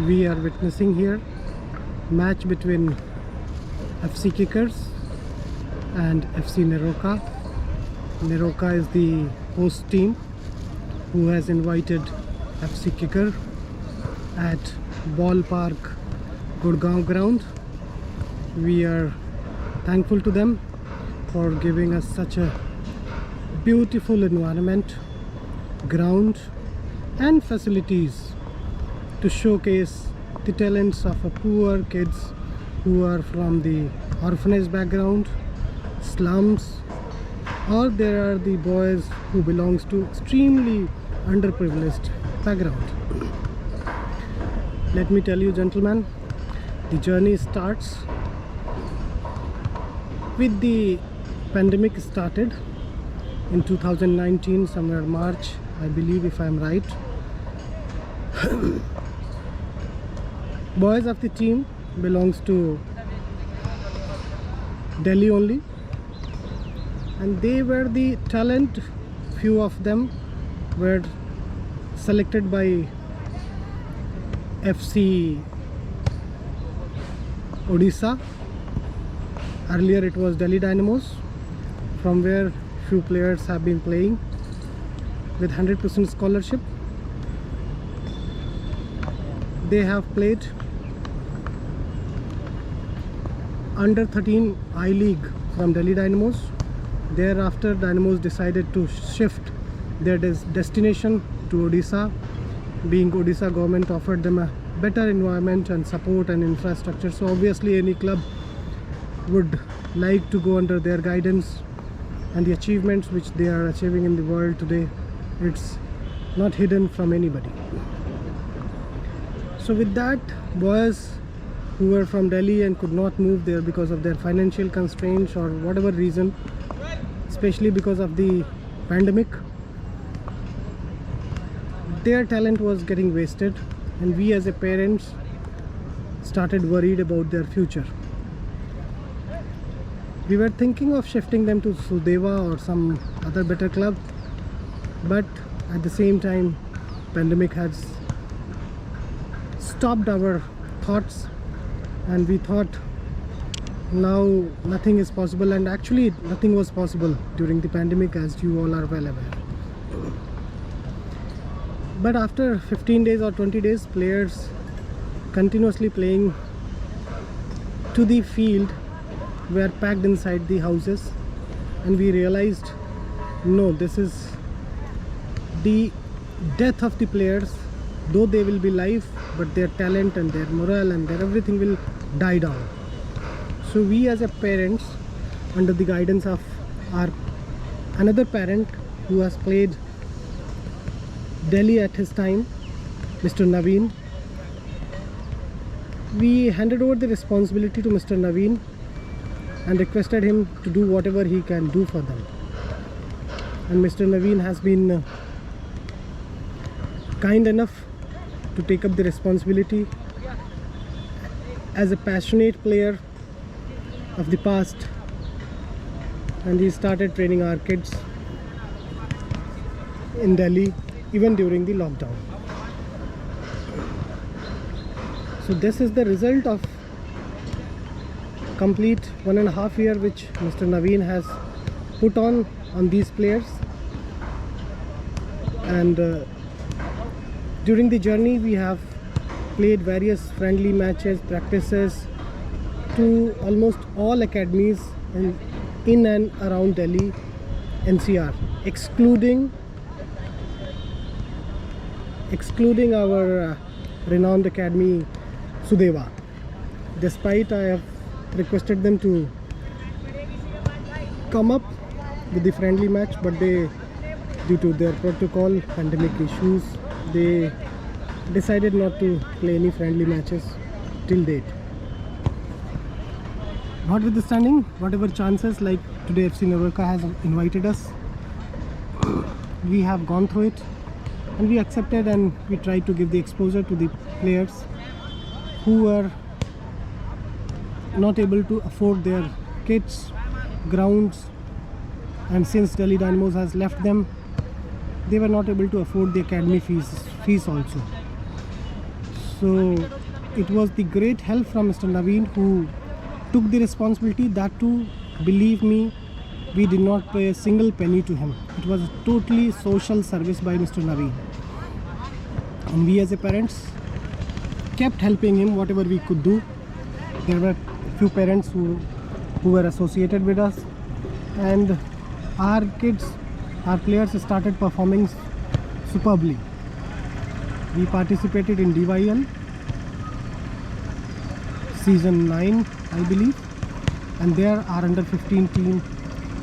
We are witnessing here match between FC Kickers and FC Neroka. Neroka is the host team who has invited FC Kicker at Ballpark Gurgaon ground. We are thankful to them for giving us such a beautiful environment, ground and facilities to showcase the talents of poor kids who are from the orphanage background, slums, or there are the boys who belongs to extremely underprivileged background. Let me tell you, gentlemen, the journey starts with the pandemic started in 2019, somewhere March, I believe, if I'm right. Boys of the team belongs to Delhi only, and they were the talent. Few of them were selected by FC Odisha. Earlier it was Delhi Dynamos, from where few players have been playing with 100% scholarship. They have played under 13 I-League from Delhi Dynamos. Thereafter Dynamos decided to shift their destination to Odisha, being Odisha government offered them a better environment and support and infrastructure. So obviously any club would like to go under their guidance, and the achievements which they are achieving in the world today, it's not hidden from anybody. So with that, boys who were from Delhi and could not move there because of their financial constraints or whatever reason, especially because of the pandemic, their talent was getting wasted, and we as a parents started worried about their future. We were thinking of shifting them to Sudeva or some other better club, but at the same time pandemic has stopped our thoughts, and we thought now nothing is possible, and actually nothing was possible during the pandemic, as you all are well aware. But after 15 days or 20 days, players continuously playing to the field were packed inside the houses, and we realized, no, this is the death of the players. Though they will be live, but their talent and their morale and their everything will die down. So we as a parents, under the guidance of our another parent who has played Delhi at his time, Mr. Naveen, we handed over the responsibility to Mr. Naveen and requested him to do whatever he can do for them. And Mr. Naveen has been kind enough to take up the responsibility as a passionate player of the past, and he started training our kids in Delhi even during the lockdown. So this is the result of complete 1.5 years which Mr. Naveen has put on these players, and during the journey we have played various friendly matches, practices to almost all academies in and around Delhi NCR, excluding our renowned academy Sudeva. Despite I have requested them to come up with the friendly match, but they, due to their protocol pandemic issues, they decided not to play any friendly matches till date. Notwithstanding whatever chances, like today FC Navaka has invited us, we have gone through it and we accepted, and we tried to give the exposure to the players who were not able to afford their kits, grounds, and since Delhi Dynamos has left them, they were not able to afford the academy fees also. So it was the great help from Mr. Naveen, who took the responsibility. That too, believe me, we did not pay a single penny to him. It was a totally social service by Mr. Naveen, and we as a parents kept helping him whatever we could do. There were few parents who were associated with us, and our kids, our players started performing superbly. We participated in DYL season 9, I believe, and there our under 15 team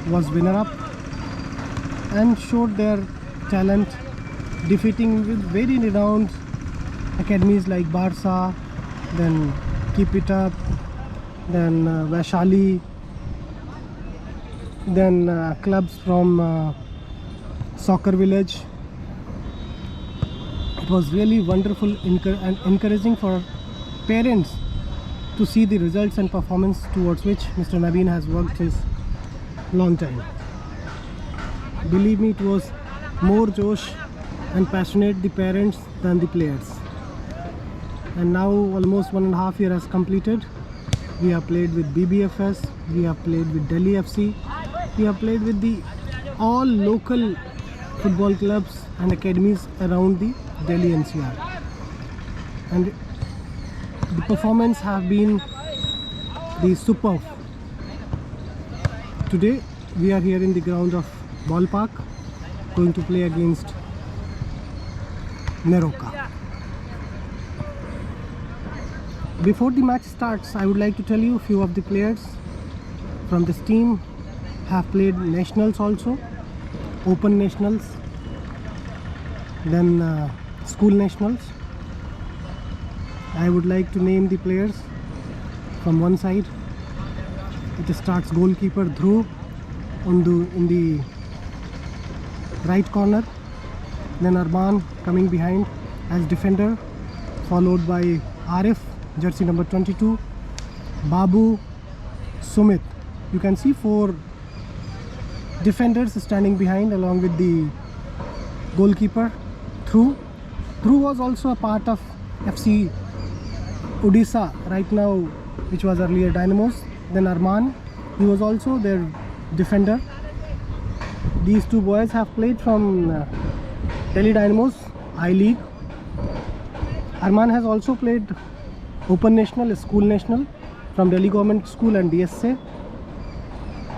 was winner up and showed their talent, defeating with very renowned academies like Barca, then Keep It Up, then Vaishali, then clubs from Soccer Village. It was really wonderful and encouraging for parents to see the results and performance towards which Mr. Naveen has worked since long time. Believe me, it was more Josh and passionate the parents than the players. And now almost 1.5 years has completed. We have played with BBFS, we have played with Delhi FC, we have played with the all local football clubs and academies around the Delhi NCR, and the performance have been the superb. Today we are here in the ground of Ballpark, going to play against Neroka. Before the match starts, I would like to tell you a few of the players from this team have played nationals also, open nationals, then school nationals. I would like to name the players from one side. It starts goalkeeper Dhruv in the right corner, then Arman coming behind as defender, followed by Arif, jersey number 22, Babu, Sumit. You can see 4 defenders standing behind along with the goalkeeper Dhruv. Dhruv was also a part of FC Odisha right now, which was earlier Dynamos. Then Arman, he was also their defender. These 2 boys have played from Delhi Dynamos I-League. Arman has also played open national, school national from Delhi Government School and DSA.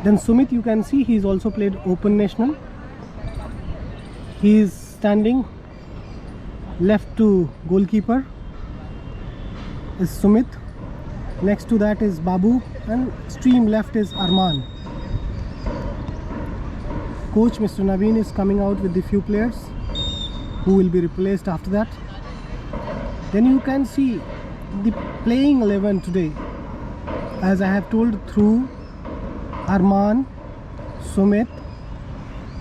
Then Sumit, you can see he's also played open national. He is standing left to goalkeeper is Sumit. Next to that is Babu, and extreme left is Arman. Coach Mr. Naveen is coming out with the few players who will be replaced after that. Then you can see the playing 11 today, as I have told, through Arman, Sumit,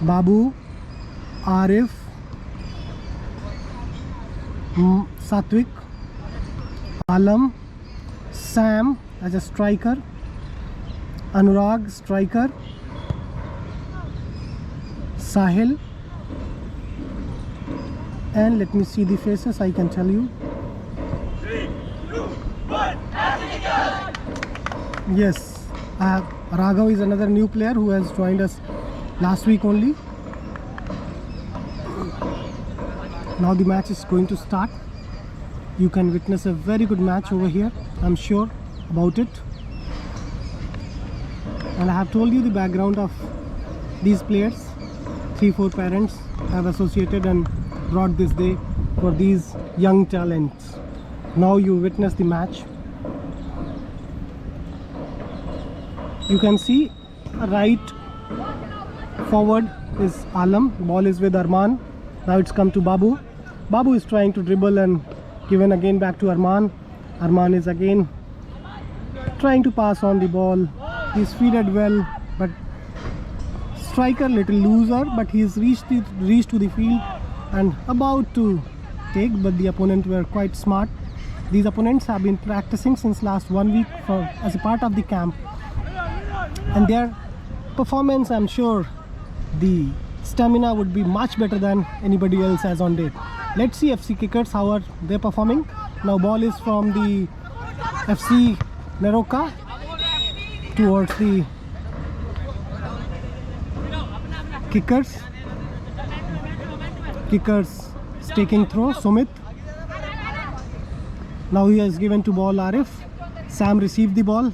Babu, Arif, Satwik, Alam, Sam as a striker, Anurag striker, Sahil, and let me see the faces, I can tell you. 3, 2, 1, Yes, Raghav is another new player who has joined us last week only. Now the match is going to start. You can witness a very good match over here, I'm sure about it. And I have told you the background of these players. 3-4 parents have associated and brought this day for these young talents. Now you witness the match. You can see right forward is Alam, ball is with Arman. Now it's come to Babu. Babu is trying to dribble and given again back to Arman. Arman is again trying to pass on the ball. He's feeded well, but striker little looser, but he's reached to the field and about to take, but the opponent were quite smart. These opponents have been practicing since last 1 week as a part of the camp, and their performance, I'm sure the stamina would be much better than anybody else as on date. Let's see FC Kickers, how are they performing. Now ball is from the FC Neroka towards the Kickers. Kickers taking throw, Sumit. Now he has given to ball Arif. Sam received the ball.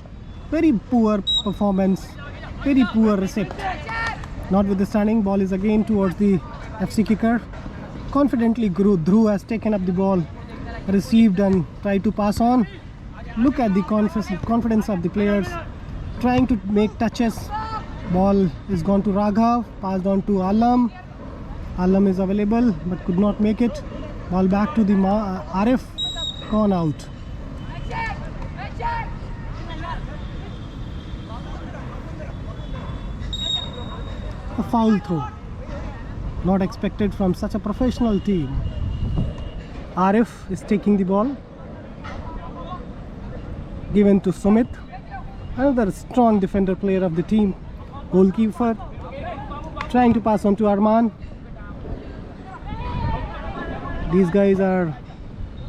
Very poor performance, very poor receipt. Notwithstanding, ball is again towards the FC Kicker. Confidently Dhruv has taken up the ball, received and tried to pass on. Look at the confidence of the players, trying to make touches. Ball is gone to Raghav, passed on to Alam. Alam is available but could not make it. Ball back to the Arif, gone out. A foul throw, not expected from such a professional team. Arif is taking the ball, given to Sumit, another strong defender player of the team. Goalkeeper trying to pass on to Arman. These guys are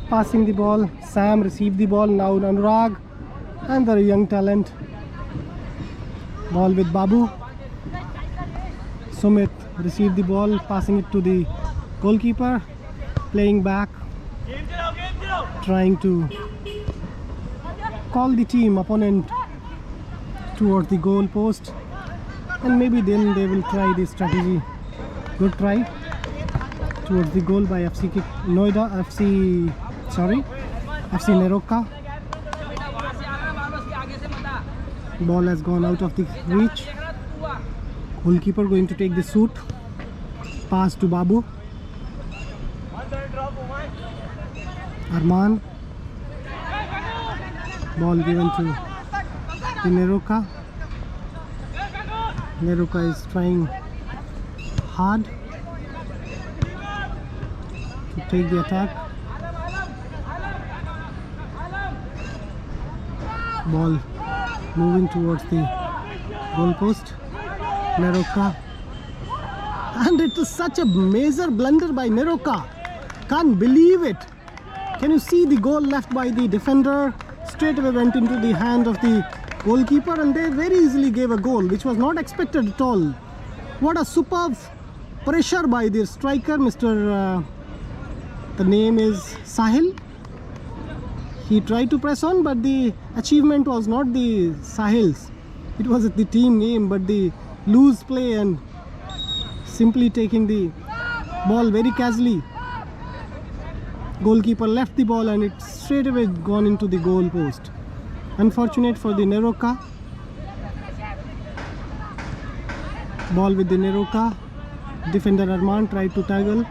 passing the ball. Sam received the ball. Now Anurag and the young talent. Ball with Babu. Sumit received the ball, passing it to the goalkeeper, playing back, trying to call the team opponent towards the goal post, and maybe then they will try this strategy. Good try towards the goal by FC Neroka. Ball has gone out of the reach. Goalkeeper going to take the shoot. Pass to Babu. Arman. Ball given to Neroka. Neroka is trying hard to take the attack. Ball moving towards the goal post. Neroka. And it is such a major blunder by Neroka. Can't believe it. Can you see the goal left by the defender? Straight away went into the hand of the goalkeeper, and they very easily gave a goal, which was not expected at all. What a superb pressure by the striker, the name is Sahil. He tried to press on, but the achievement was not the Sahil's. It was the team game, but the loose play and simply taking the ball very casually. Goalkeeper left the ball and it straight away gone into the goal post. Unfortunate for the Neroka. Ball with the Neroka. Defender Arman tried to tackle.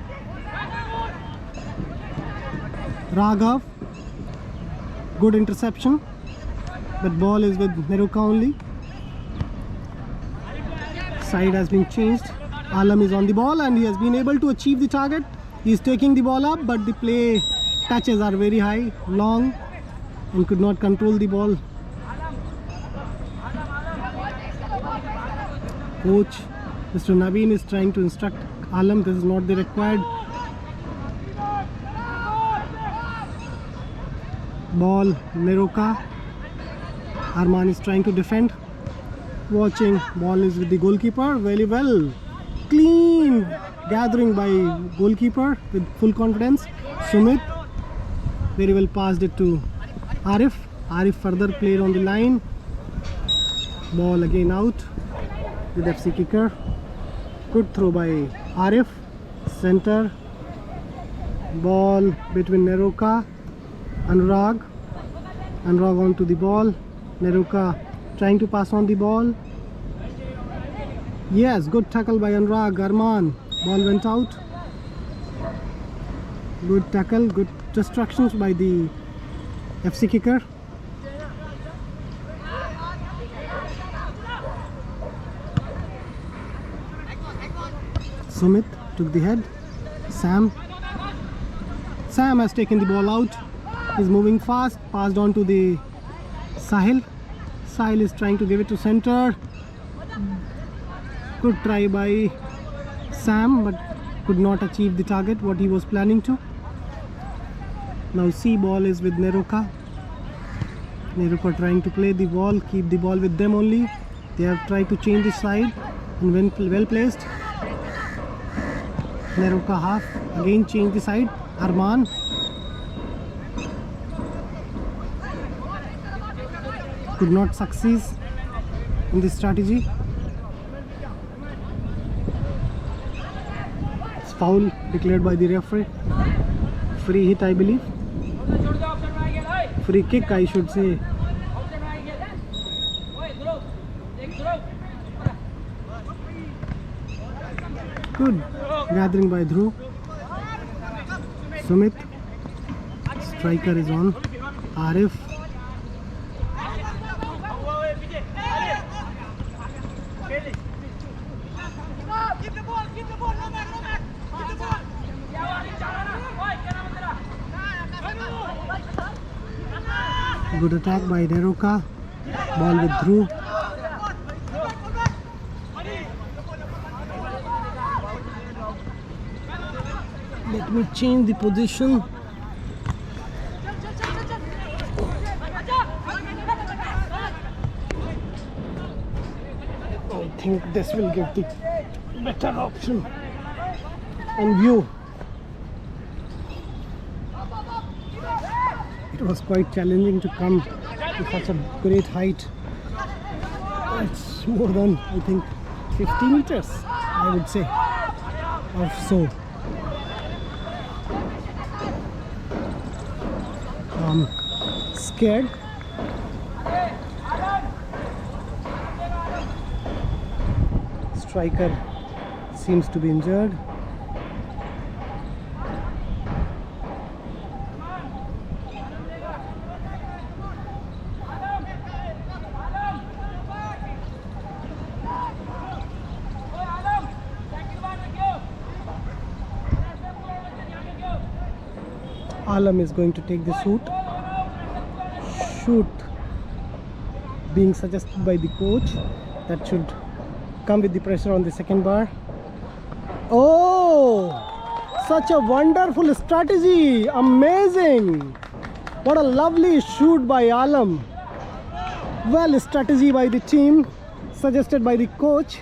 Raghav. Good interception. But ball is with Neroka only. Side has been changed. Alam is on the ball and he has been able to achieve the target. He is taking the ball up, but the play touches are very high, long, and could not control the ball. Coach Mr. Naveen is trying to instruct Alam. This is not the required. Ball, Neroka. Arman is trying to defend. Watching. Ball is with the goalkeeper. Very well. Clean gathering by goalkeeper with full confidence. Sumit very well passed it to Arif. Arif further played on the line. Ball again out with FC kicker. Good throw by Arif. Center. Ball between Neroka. Anurag. Anurag onto the ball. Neroka trying to pass on the ball. Yes, good tackle by Anurag. Arman. Ball went out. Good tackle, good distractions by the FC kicker. Sumit took the head. Sam has taken the ball out. He's moving fast. Passed on to the Sahil. Sahil is trying to give it to center. Good try by Sam, but could not achieve the target what he was planning to. Now C ball is with Neroka. Neroka trying to play the ball, keep the ball with them only. They have tried to change the side and when well placed. Neroka half, again change the side. Arman. Could not succeed in this strategy. It's foul declared by the referee. Free hit, I believe. Free kick, I should say. Good gathering by Dhruv. Sumit. Striker is on. Arif. Good attack by Neroka. Ball with Dhruv. Let me change the position. I think this will give the better option and view. It was quite challenging to come to such a great height. It's more than, I think, 50 meters, I would say, or so. I'm scared. striker seems to be injured. Alam is going to take the shoot being suggested by the coach. That should come with the pressure on the second bar. Oh, such a wonderful strategy. Amazing. What a lovely shoot by Alam. Well, strategy by the team suggested by the coach.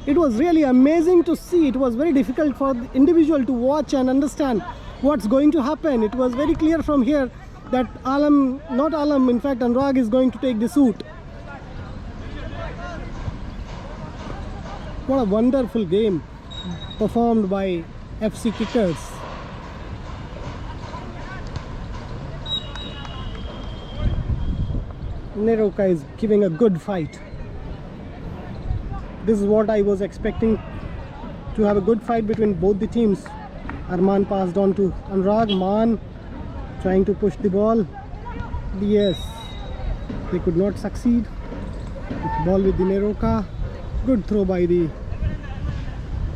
It was really amazing to see. It was very difficult for the individual to watch and understand what's going to happen. It was very clear from here that in fact Anurag is going to take the shoot. What a wonderful game performed by FC Kickers. Neroka is giving a good fight. This is what I was expecting, to have a good fight between both the teams. Arman passed on to Anurag. Man trying to push the ball. Yes, they could not succeed. Ball with the Neroka. Good throw by the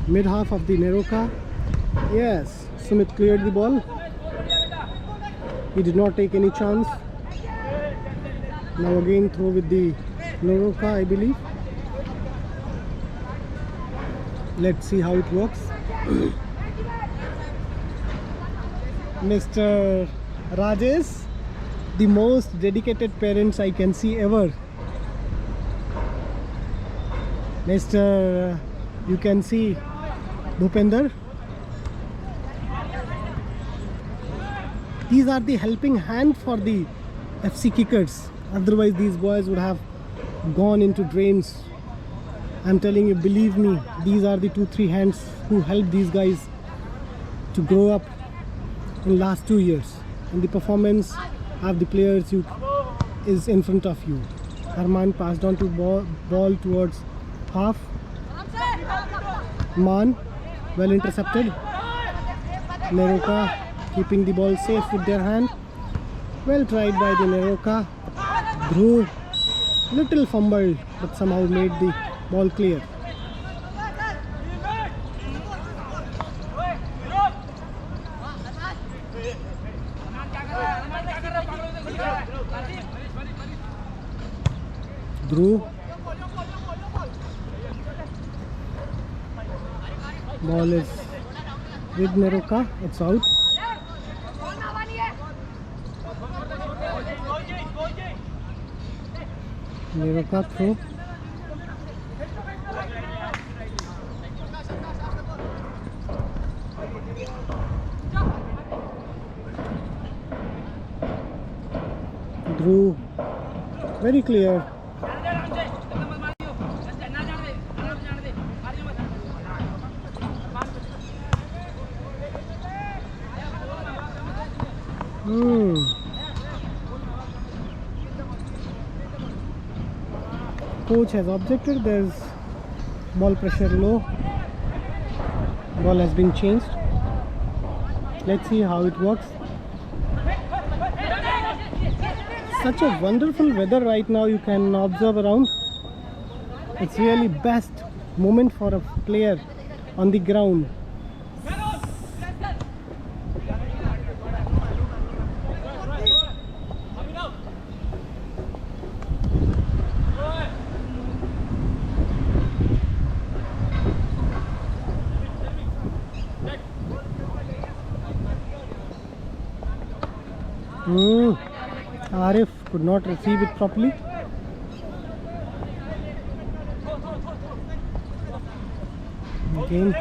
mid half of the Neroka. Yes, Sumit cleared the ball. He did not take any chance. Now again throw with the Neroka, I believe. Let's see how it works. Mr. Rajesh, the most dedicated parents I can see ever. Mr. You can see Bhupender. These are the helping hand for the FC Kickers. Otherwise these boys would have gone into drains. I'm telling you, believe me, these are the 2-3 hands who helped these guys to grow up in last 2 years. And the performance of the players is in front of you. Arman passed on to ball towards half. Man, well intercepted. Neroka keeping the ball safe with their hand. Well tried by the Neroka. Dhruv, little fumbled, but somehow made the ball clear. Dhruv. Ball is with Neroka. It's out. Neroka throw. Dhruv, very clear. Coach has objected. There's ball pressure low. Ball has been changed. Let's see how it works. Such a wonderful weather right now, you can observe around. It's really best moment for a player on the ground. Arif could not receive it properly. Again.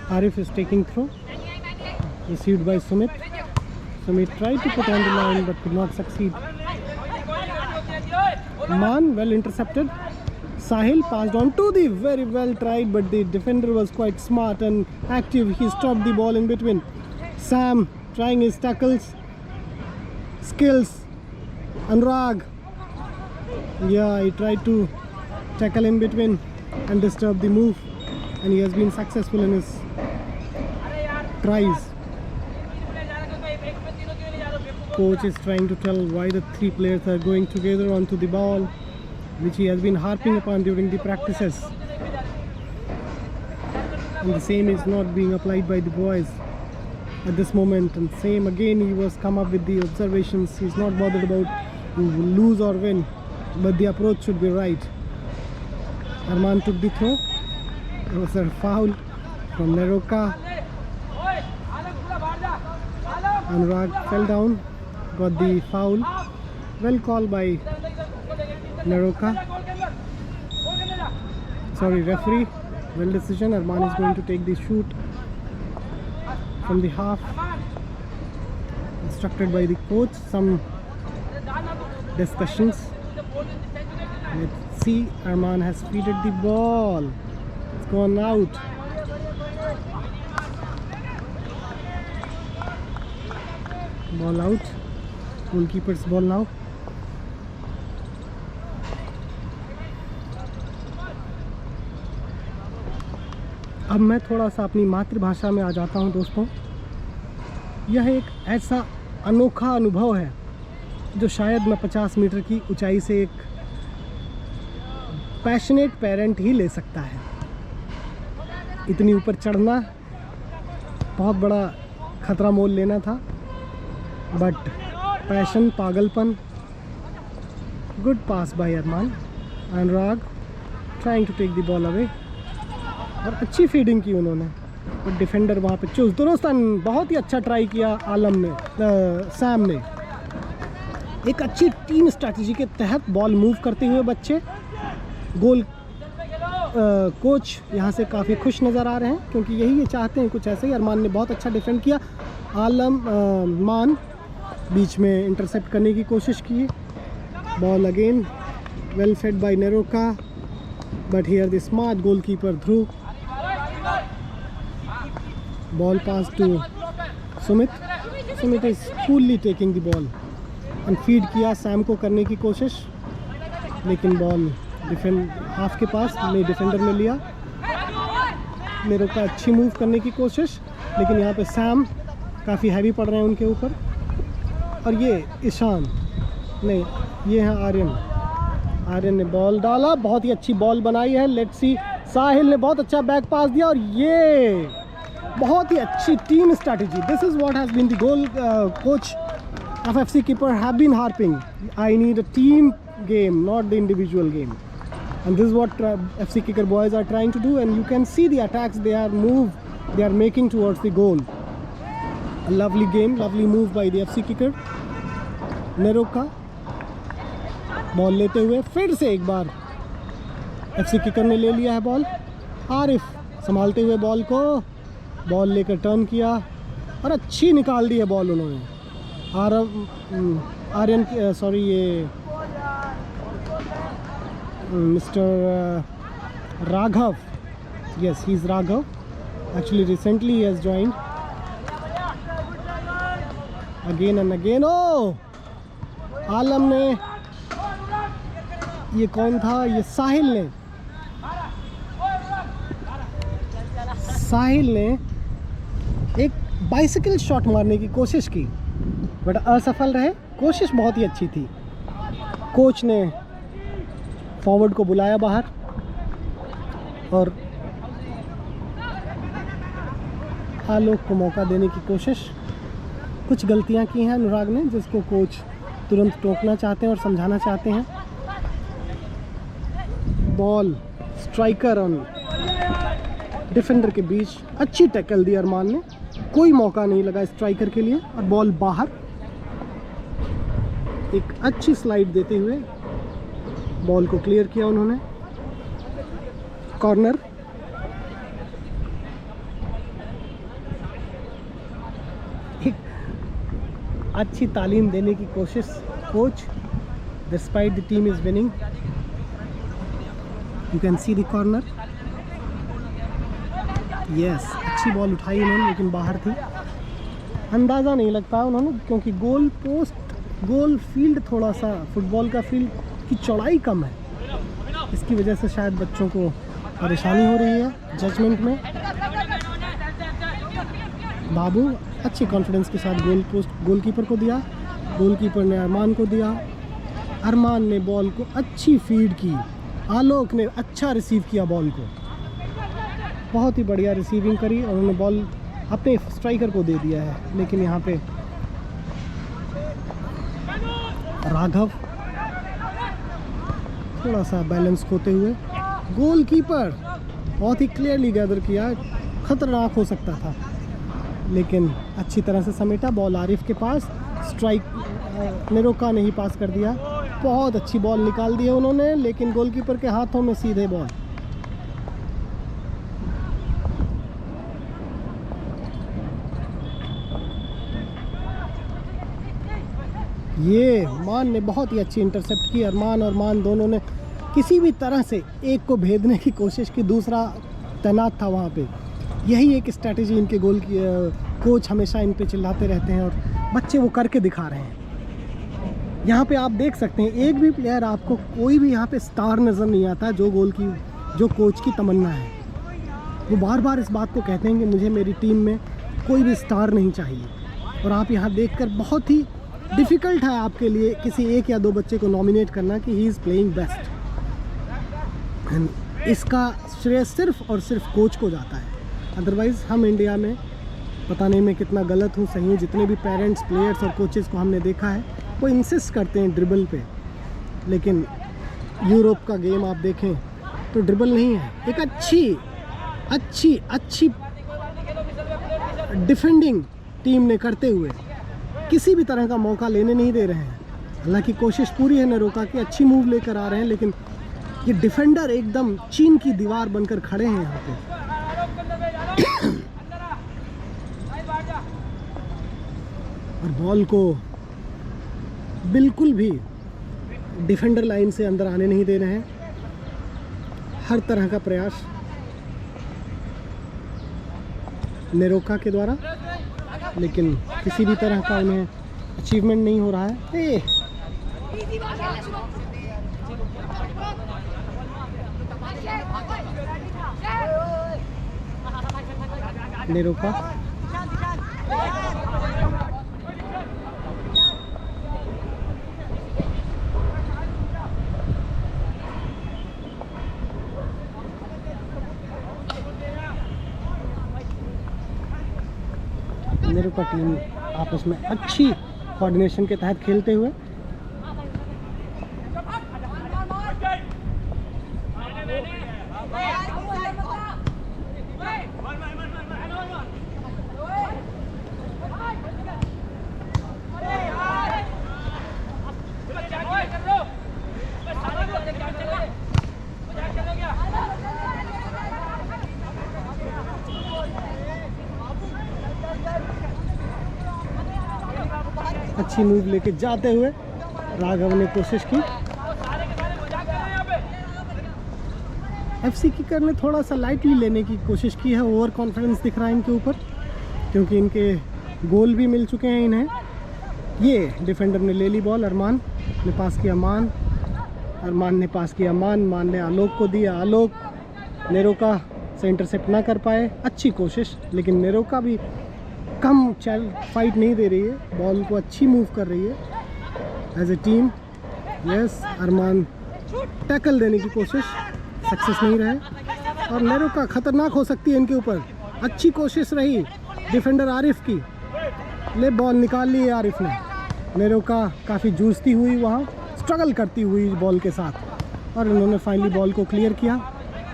Arif is taking throw. Received by Sumit. Sumit tried to put on the line but could not succeed. Man well intercepted. Sahil passed on to the very well tried, but the defender was quite smart and active. He stopped the ball in between. Sam trying his tackles, skills. Anurag, yeah, he tried to tackle in between and disturb the move, and he has been successful in his tries. Coach is trying to tell why the three players are going together onto the ball, which he has been harping upon during the practices, and the same is not being applied by the boys at this moment. And same again, he was come up with the observations. He's not bothered about lose or win, but the approach should be right. Arman took the throw. It was a foul from Neroka. Anurag fell down, got the foul. Well called by Neroka. Sorry, referee. Well decision. Arman is going to take the shoot from the half. Instructed by the coach. Some discussions. Let's see. Arman has feeded the ball. It's gone out. Ball out. Goalkeeper's ball now. अब मैं थोड़ा सा अपनी मातृभाषा में आ जाता हूं दोस्तों। यह एक ऐसा अनोखा अनुभव है जो शायद मैं 50 मीटर की ऊंचाई से एक पैशनेट पेरेंट ही ले सकता है। इतनी ऊपर चढ़ना बहुत बड़ा खतरा मोल लेना था, बट पैशन, पागलपन। Good pass by Arman. Anurag trying to take the ball away, और अच्छी फीडिंग की उन्होंने, और डिफेंडर वहाँ पे चूज। दुरुस्तन बहुत ही अच्छा ट्राई किया आलम ने, सैम ने। एक अच्छी टीम स्ट्रैटेजी के तहत बॉल मूव करते हुए बच्चे गोल कोच यहाँ से काफ़ी खुश नज़र आ रहे हैं, क्योंकि यही ये चाहते हैं कुछ ऐसे ही। अरमान ने बहुत अच्छा डिफेंड किया। आलम मान बीच में इंटरसेप्ट करने की कोशिश की। Ball again well fed by NEROCA, but here the smart goalkeeper Dhruv. Ball pass to Sumit. Sumit is coolly taking the ball and feed किया सैम को करने की कोशिश, लेकिन बॉल डिफेंड हाफ के पास नहीं, डिफेंडर ने लिया। नेरोका अच्छी मूव करने की कोशिश, लेकिन यहाँ पे सैम काफ़ी हैवी पड़ रहे हैं उनके ऊपर। और ये ईशान नहीं, ये है आर्यन। आर्यन ने बॉल डाला, बहुत ही अच्छी बॉल बनाई है। लेट्स सी, साहिल ने बहुत अच्छा बैक पास दिया, और ये बहुत ही अच्छी team strategy. This is what has been the goal coach of FC keeper have been harping. I need a team game, not the individual game, and this is what FC Kicker boys are trying to do, and you can see the attacks they are making towards the goal. A lovely game, lovely move by the FC Kicker. NEROCA ball लेते हुए फिर से एक बार FC Kicker ने ले लिया है ball. Arif संभालते हुए बॉल को, बॉल लेकर टर्न किया और अच्छी निकाल दी है बॉल उन्होंने। आर्यन सॉरी, ये Mr. Raghav, yes, he's Raghav. Actually, recently he has joined. Again and again. Oh, आलम ने, ये कौन था? ये साहिल ने। साहिल ने एक बाइसिकल शॉट मारने की कोशिश की, बट असफल रहे। कोशिश बहुत ही अच्छी थी। कोच ने फॉरवर्ड को बुलाया बाहर, और आलोक को मौका देने की कोशिश। कुछ गलतियां की हैं अनुराग ने, जिसको कोच तुरंत टोकना चाहते हैं और समझाना चाहते हैं। बॉल स्ट्राइकर और डिफेंडर के बीच अच्छी टैकल दी अरमान ने, कोई मौका नहीं लगा स्ट्राइकर के लिए, और बॉल बाहर। एक अच्छी स्लाइड देते हुए बॉल को क्लियर किया उन्होंने। कॉर्नर अच्छी तालीम देने की कोशिश coach, despite the team is winning. You can see the corner. Yes, अच्छी बॉल उठाई उन्होंने लेकिन बाहर थी। अंदाज़ा नहीं लग पाया उन्होंने, क्योंकि गोल पोस्ट गोल फील्ड थोड़ा सा फुटबॉल का फील्ड की चौड़ाई कम है, इसकी वजह से शायद बच्चों को परेशानी हो रही है जजमेंट में। बाबू अच्छे कॉन्फिडेंस के साथ गोल पोस्ट गोलकीपर को दिया, गोलकीपर ने अरमान को दिया, अरमान ने बॉल को अच्छी फीड की, आलोक ने अच्छा रिसीव किया बॉल को, बहुत ही बढ़िया रिसीविंग करी और उन्होंने बॉल अपने स्ट्राइकर को दे दिया है। लेकिन यहाँ पे राघव थोड़ा सा बैलेंस खोते हुए, गोलकीपर बहुत ही क्लियरली गैदर किया, खतरनाक हो सकता था लेकिन अच्छी तरह से समेटा। बॉल आरिफ के पास, स्ट्राइक निरोका ने ही पास कर दिया, बहुत अच्छी बॉल निकाल दी है उन्होंने, लेकिन गोलकीपर के हाथों में सीधे बॉल। ये मान ने बहुत ही अच्छी इंटरसेप्ट की, अरमान और मान दोनों ने किसी भी तरह से एक को भेदने की कोशिश की, दूसरा तैनात था वहाँ पे। यही एक स्ट्रैटेजी इनके गोल की कोच हमेशा इन पे चिल्लाते रहते हैं और बच्चे वो करके दिखा रहे हैं। यहाँ पे आप देख सकते हैं एक भी प्लेयर, आपको कोई भी यहाँ पे स्टार नज़र नहीं आता जो गोल की जो कोच की तमन्ना है। वो बार बार इस बात को कहते हैं कि मुझे मेरी टीम में कोई भी स्टार नहीं चाहिए, और आप यहाँ देखकर बहुत ही डिफ़िकल्ट है आपके लिए किसी एक या दो बच्चे को नॉमिनेट करना कि ही इज़ प्लेइंग बेस्ट। इसका श्रेय सिर्फ और सिर्फ कोच को जाता है। अदरवाइज़ हम इंडिया में, पता नहीं मैं कितना गलत हूँ सही हूँ, जितने भी पेरेंट्स, प्लेयर्स और कोचेज़ को हमने देखा है वो इंसिस्ट करते हैं ड्रिबल पे, लेकिन यूरोप का गेम आप देखें तो ड्रिबल नहीं है। एक अच्छी डिफेंडिंग टीम ने करते हुए किसी भी तरह का मौका लेने नहीं दे रहे हैं। हालांकि कोशिश पूरी है नेरोका की, अच्छी मूव लेकर आ रहे हैं, लेकिन ये डिफेंडर एकदम चीन की दीवार बनकर खड़े हैं यहाँ पे। और बॉल को बिल्कुल भी डिफेंडर लाइन से अंदर आने नहीं दे रहे हैं। हर तरह का प्रयास नेरोका के द्वारा, लेकिन किसी भी तरह का उन्हें अचीवमेंट नहीं हो रहा है। नेरोका नेरोका टीम आपस में अच्छी कोऑर्डिनेशन के तहत खेलते हुए अच्छी मूव लेके जाते हुए राघव ने कोशिश की। एफसी किकर ने थोड़ा सा लाइटली लेने की कोशिश की है, ओवर कॉन्फिडेंस दिख रहा है इनके ऊपर, क्योंकि इनके गोल भी मिल चुके हैं इन्हें। ये डिफेंडर ने ले ली बॉल, अरमान ने पास किया मान, अरमान ने पास किया मान ने आलोक को दिया, आलोक नेरोका से इंटरसेप्ट ना कर पाए। अच्छी कोशिश, लेकिन नेरोका भी कम फाइट नहीं दे रही है, बॉल को अच्छी मूव कर रही है as a team. Yes, Arman tackle देने की कोशिश, सक्सेस नहीं रहे, और नेरोका खतरनाक हो सकती है इनके ऊपर। अच्छी कोशिश रही डिफेंडर आरिफ की, ले बॉल निकाल ली है आरिफ ने। नेरोका काफ़ी जूझती हुई वहाँ, स्ट्रगल करती हुई बॉल के साथ, और इन्होंने फाइनली बॉल को क्लियर किया।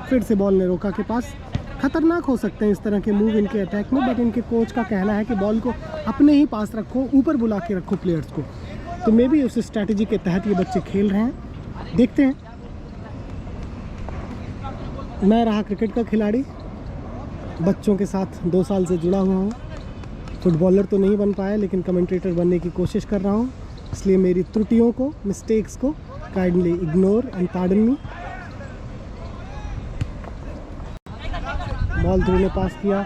फिर से बॉल नेरोका के पास। खतरनाक हो सकते हैं इस तरह के मूव इनके अटैक में, बट इनके कोच का कहना है कि बॉल को अपने ही पास रखो, ऊपर बुला के रखो प्लेयर्स को। तो मे भी उस स्ट्रैटेजी के तहत ये बच्चे खेल रहे हैं, देखते हैं। मैं रहा क्रिकेट का खिलाड़ी, बच्चों के साथ 2 साल से जुड़ा हुआ हूँ, फुटबॉलर तो नहीं बन पाया, लेकिन कमेंटेटर बनने की कोशिश कर रहा हूँ, इसलिए मेरी त्रुटियों को, मिस्टेक्स को kindly ignore and pardon me. Ball through ने पास किया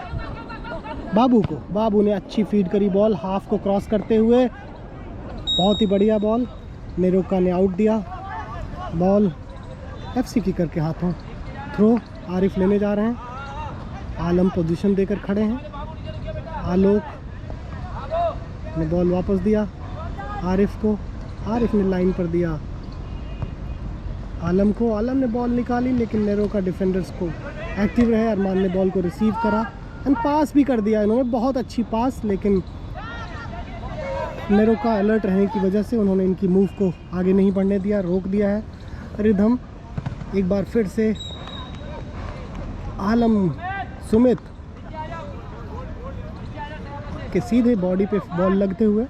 बाबू को, बाबू ने अच्छी फीड करी बॉल हाफ को क्रॉस करते हुए, बहुत ही बढ़िया बॉल। नेरोका ने आउट दिया। बॉल एफसी किकर के हाथों। थ्रो आरिफ लेने जा रहे हैं। आलम पोजीशन देकर खड़े हैं। आलोक ने बॉल वापस दिया आरिफ को, आरिफ ने लाइन पर दिया आलम को, आलम ने बॉल निकाली, लेकिन नेरोका डिफेंडर्स को एक्टिव रहे। अरमान ने बॉल को रिसीव करा एंड पास भी कर दिया इन्होंने, बहुत अच्छी पास, लेकिन नेरोका अलर्ट रहने की वजह से उन्होंने इनकी मूव को आगे नहीं बढ़ने दिया, रोक दिया है। रिदम एक बार फिर से आलम सुमित के सीधे बॉडी पे बॉल लगते हुए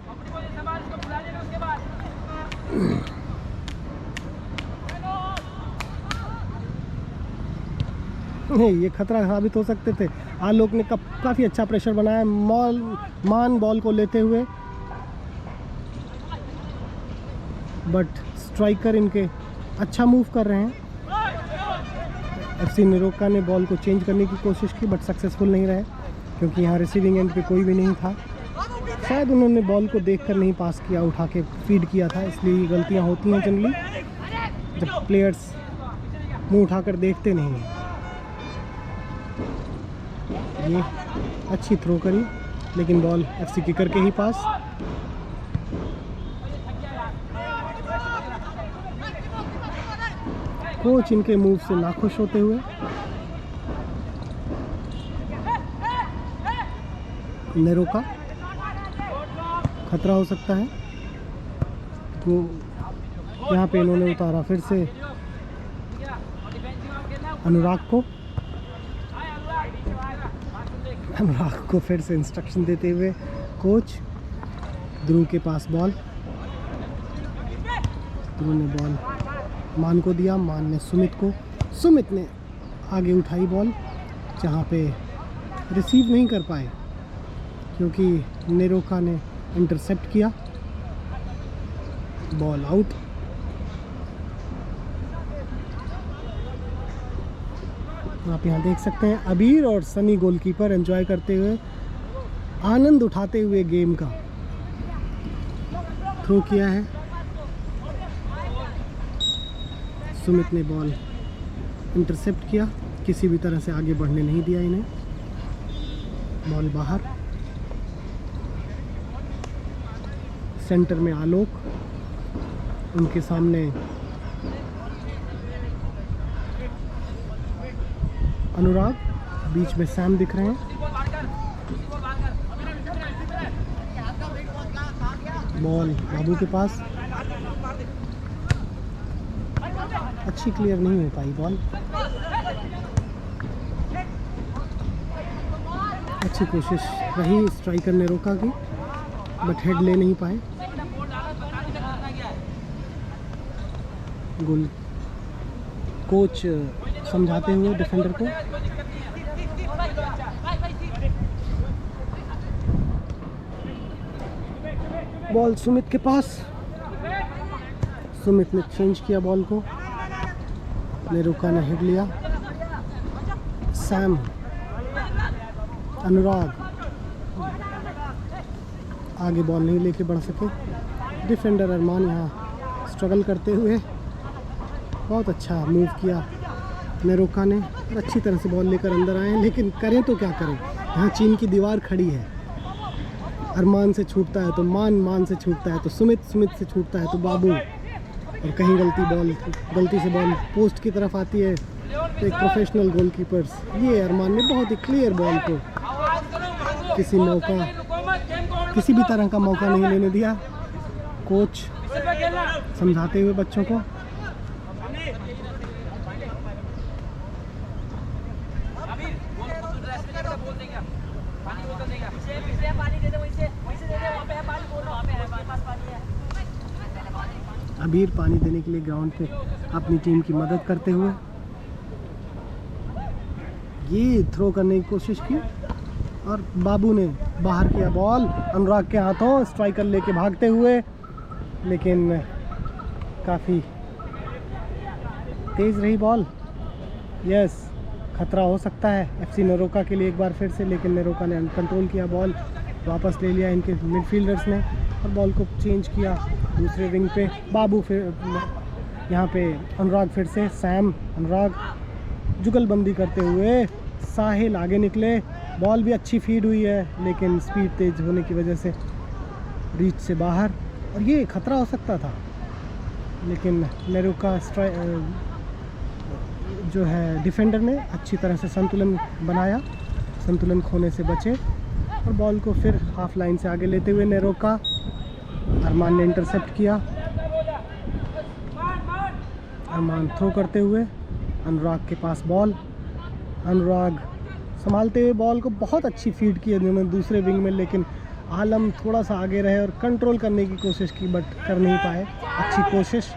नहीं, ये खतरा साबित हो सकते थे। आलोक ने काफ़ी अच्छा प्रेशर बनाया, मान बॉल को लेते हुए, बट स्ट्राइकर इनके अच्छा मूव कर रहे हैं। एफसी नेरोका ने बॉल को चेंज करने की कोशिश की, बट सक्सेसफुल नहीं रहे, क्योंकि यहाँ रिसीविंग एंड पे कोई भी नहीं था। शायद उन्होंने बॉल को देखकर नहीं पास किया, उठा के फीड किया था, इसलिए गलतियाँ होती हैं जनरली जब प्लेयर्स मुंह उठाकर देखते नहीं हैं। ये अच्छी थ्रो करी, लेकिन बॉल एफसी किकर के ही पास। कोच इनके मूव से नाखुश होते हुए। नेरोका खतरा हो सकता है, तो यहाँ पे इन्होंने उतारा फिर से अनुराग को फिर से इंस्ट्रक्शन देते हुए कोच। ध्रुव के पास बॉल, ध्रुव ने बॉल मान को दिया, मान ने सुमित को, सुमित ने आगे उठाई बॉल, जहाँ पे रिसीव नहीं कर पाए क्योंकि नेरोका ने इंटरसेप्ट किया। Ball out. आप यहाँ देख सकते हैं अबीर और सनी गोलकीपर एंजॉय करते हुए, आनंद उठाते हुए गेम का। थ्रो किया है, सुमित ने बॉल इंटरसेप्ट किया, किसी भी तरह से आगे बढ़ने नहीं दिया इन्हें। बॉल बाहर। सेंटर में आलोक, उनके सामने अनुराग, बीच में सैम दिख रहे हैं। बॉल बाबू के पास, अच्छी क्लियर नहीं हो पाई बॉल। अच्छी कोशिश रही स्ट्राइकर नेरोका की, बट हेड ले नहीं पाए। गोल कोच समझाते हुए डिफेंडर को। बॉल सुमित के पास, सुमित ने चेंज किया बॉल को, नेरोका ने हिट लिया। सैम, अनुराग आगे बॉल नहीं लेके बढ़ सके। डिफेंडर अरमान यहाँ स्ट्रगल करते हुए, बहुत अच्छा मूव किया नेरोका ने, और अच्छी तरह से बॉल लेकर अंदर आए, लेकिन करें तो क्या करें, यहाँ चीन की दीवार खड़ी है। अरमान से छूटता है तो मान से छूटता है तो सुमित से छूटता है तो बाबू, और कहीं गलती से बॉल पोस्ट की तरफ आती है तो एक प्रोफेशनल गोलकीपर्स, ये अरमान ने बहुत ही क्लियर बॉल को किसी भी तरह का मौका नहीं लेने दिया। कोच समझाते हुए बच्चों को। अबीर पानी देने के लिए ग्राउंड पे अपनी टीम की मदद करते हुए ये थ्रो करने की कोशिश की, और बाबू ने बाहर किया बॉल अनुराग के हाथों, स्ट्राइकर लेके भागते हुए, लेकिन काफ़ी तेज़ रही बॉल। यस, खतरा हो सकता है एफसी नेरोका के लिए एक बार फिर से, लेकिन नेरोका ने कंट्रोल किया बॉल, वापस ले लिया इनके मिडफील्डर्स ने और बॉल को चेंज किया दूसरे विंग पे। बाबू फिर यहाँ पे अनुराग फिर से, सैम अनुराग जुगलबंदी करते हुए, साहिल आगे निकले, बॉल भी अच्छी फीड हुई है लेकिन स्पीड तेज होने की वजह से रीच से बाहर, और ये खतरा हो सकता था, लेकिन नेरोका जो है डिफेंडर ने अच्छी तरह से संतुलन बनाया, संतुलन खोने से बचे और बॉल को फिर हाफ लाइन से आगे लेते हुए नेरोका, अरमान ने इंटरसेप्ट किया, अरमान थ्रो करते हुए अनुराग के पास बॉल, अनुराग संभालते हुए बॉल को बहुत अच्छी फीड की उन्होंने दूसरे विंग में, लेकिन आलम थोड़ा सा आगे रहे और कंट्रोल करने की कोशिश की बट कर नहीं पाए। अच्छी कोशिश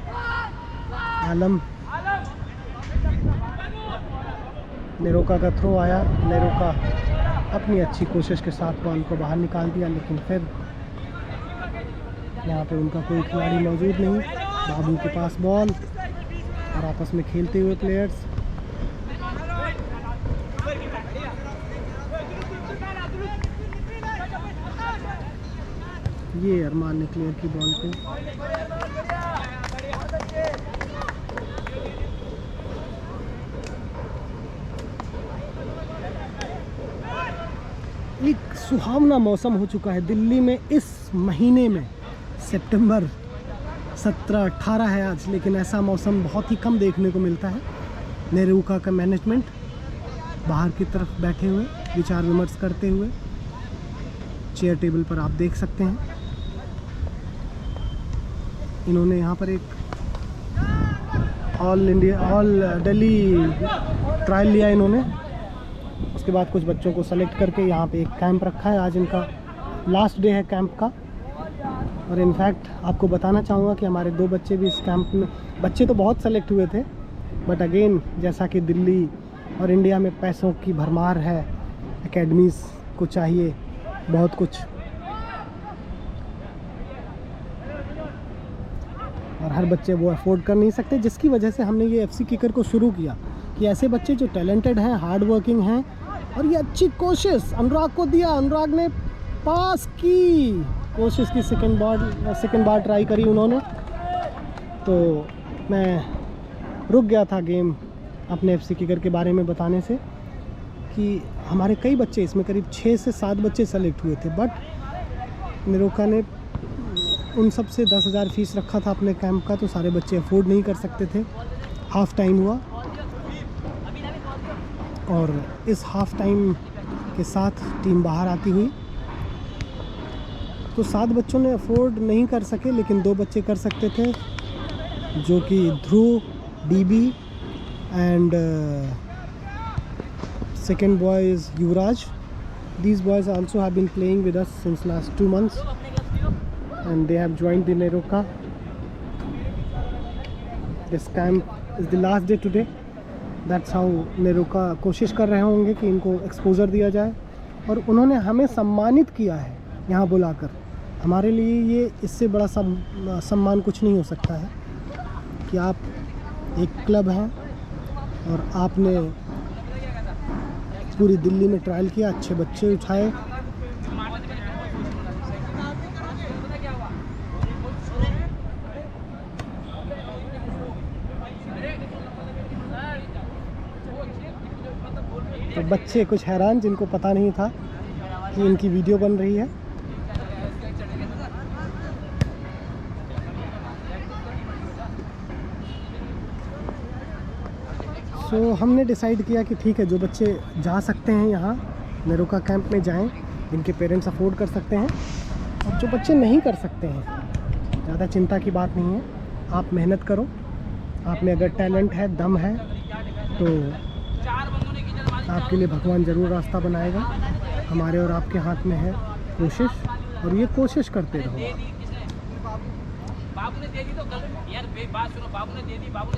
आलम, नेरोका का थ्रो आया, नेरोका अपनी अच्छी कोशिश के साथ बॉल को बाहर निकाल दिया, लेकिन फिर यहाँ पे उनका कोई खिलाड़ी मौजूद नहीं। बाबू के पास बॉल और आपस में खेलते हुए प्लेयर्स, ये अरमान ने क्लियर की बॉल पे, एक सुहावना मौसम हो चुका है दिल्ली में इस महीने में, सितंबर 17-18 है आज, लेकिन ऐसा मौसम बहुत ही कम देखने को मिलता है। नेरोका का मैनेजमेंट बाहर की तरफ बैठे हुए विचार विमर्श करते हुए, चेयर टेबल पर आप देख सकते हैं इन्होंने यहाँ पर एक ऑल दिल्ली ट्रायल लिया इन्होंने, उसके बाद कुछ बच्चों को सेलेक्ट करके यहाँ पे एक कैंप रखा है। आज इनका लास्ट डे है कैंप का, और इनफैक्ट आपको बताना चाहूँगा कि हमारे 2 बच्चे भी इस कैंप में, बच्चे तो बहुत सेलेक्ट हुए थे बट अगेन जैसा कि दिल्ली और इंडिया में पैसों की भरमार है, एकेडमीज़ को चाहिए बहुत कुछ, और हर बच्चे वो अफोर्ड कर नहीं सकते, जिसकी वजह से हमने ये एफसी किकर को शुरू किया कि ऐसे बच्चे जो टैलेंटेड हैं, हार्ड वर्किंग हैं, और ये अच्छी कोशिश अनुराग को दिया, अनुराग ने पास की कोशिश की, सेकंड बार ट्राई करी उन्होंने, तो मैं रुक गया था गेम अपने एफसी किकर के बारे में बताने से कि हमारे कई बच्चे, इसमें करीब 6 से 7 बच्चे सेलेक्ट हुए थे, बट नेरोका ने उन सब से 10,000 फीस रखा था अपने कैंप का, तो सारे बच्चे अफोर्ड नहीं कर सकते थे। हाफ़ टाइम हुआ और इस हाफ़ टाइम के साथ टीम बाहर आती हुई, तो 7 बच्चों ने अफोर्ड नहीं कर सके, लेकिन 2 बच्चे कर सकते थे, जो कि Dhruv, DB and second boy is Yuvraj. These boys also have been playing with us since last 2 months and they have joined the Neroka. This camp is the last day today. That's how Neroka कोशिश कर रहे होंगे कि इनको exposure दिया जाए, और उन्होंने हमें सम्मानित किया है यहाँ बुलाकर। हमारे लिए ये इससे बड़ा सम्मान कुछ नहीं हो सकता है कि आप एक क्लब हैं और आपने पूरी दिल्ली में ट्रायल किया, अच्छे बच्चे उठाए, तो बच्चे कुछ हैरान, जिनको पता नहीं था कि इनकी वीडियो बन रही है। तो हमने डिसाइड किया कि ठीक है, जो बच्चे जा सकते हैं यहाँ नेरोका कैंप में जाएं, जिनके पेरेंट्स अफोर्ड कर सकते हैं, और जो बच्चे नहीं कर सकते हैं, ज़्यादा चिंता की बात नहीं है, आप मेहनत करो, आप में अगर टैलेंट है, दम है, तो आपके लिए भगवान ज़रूर रास्ता बनाएगा। हमारे और आपके हाथ में है कोशिश, और ये कोशिश करते रहो।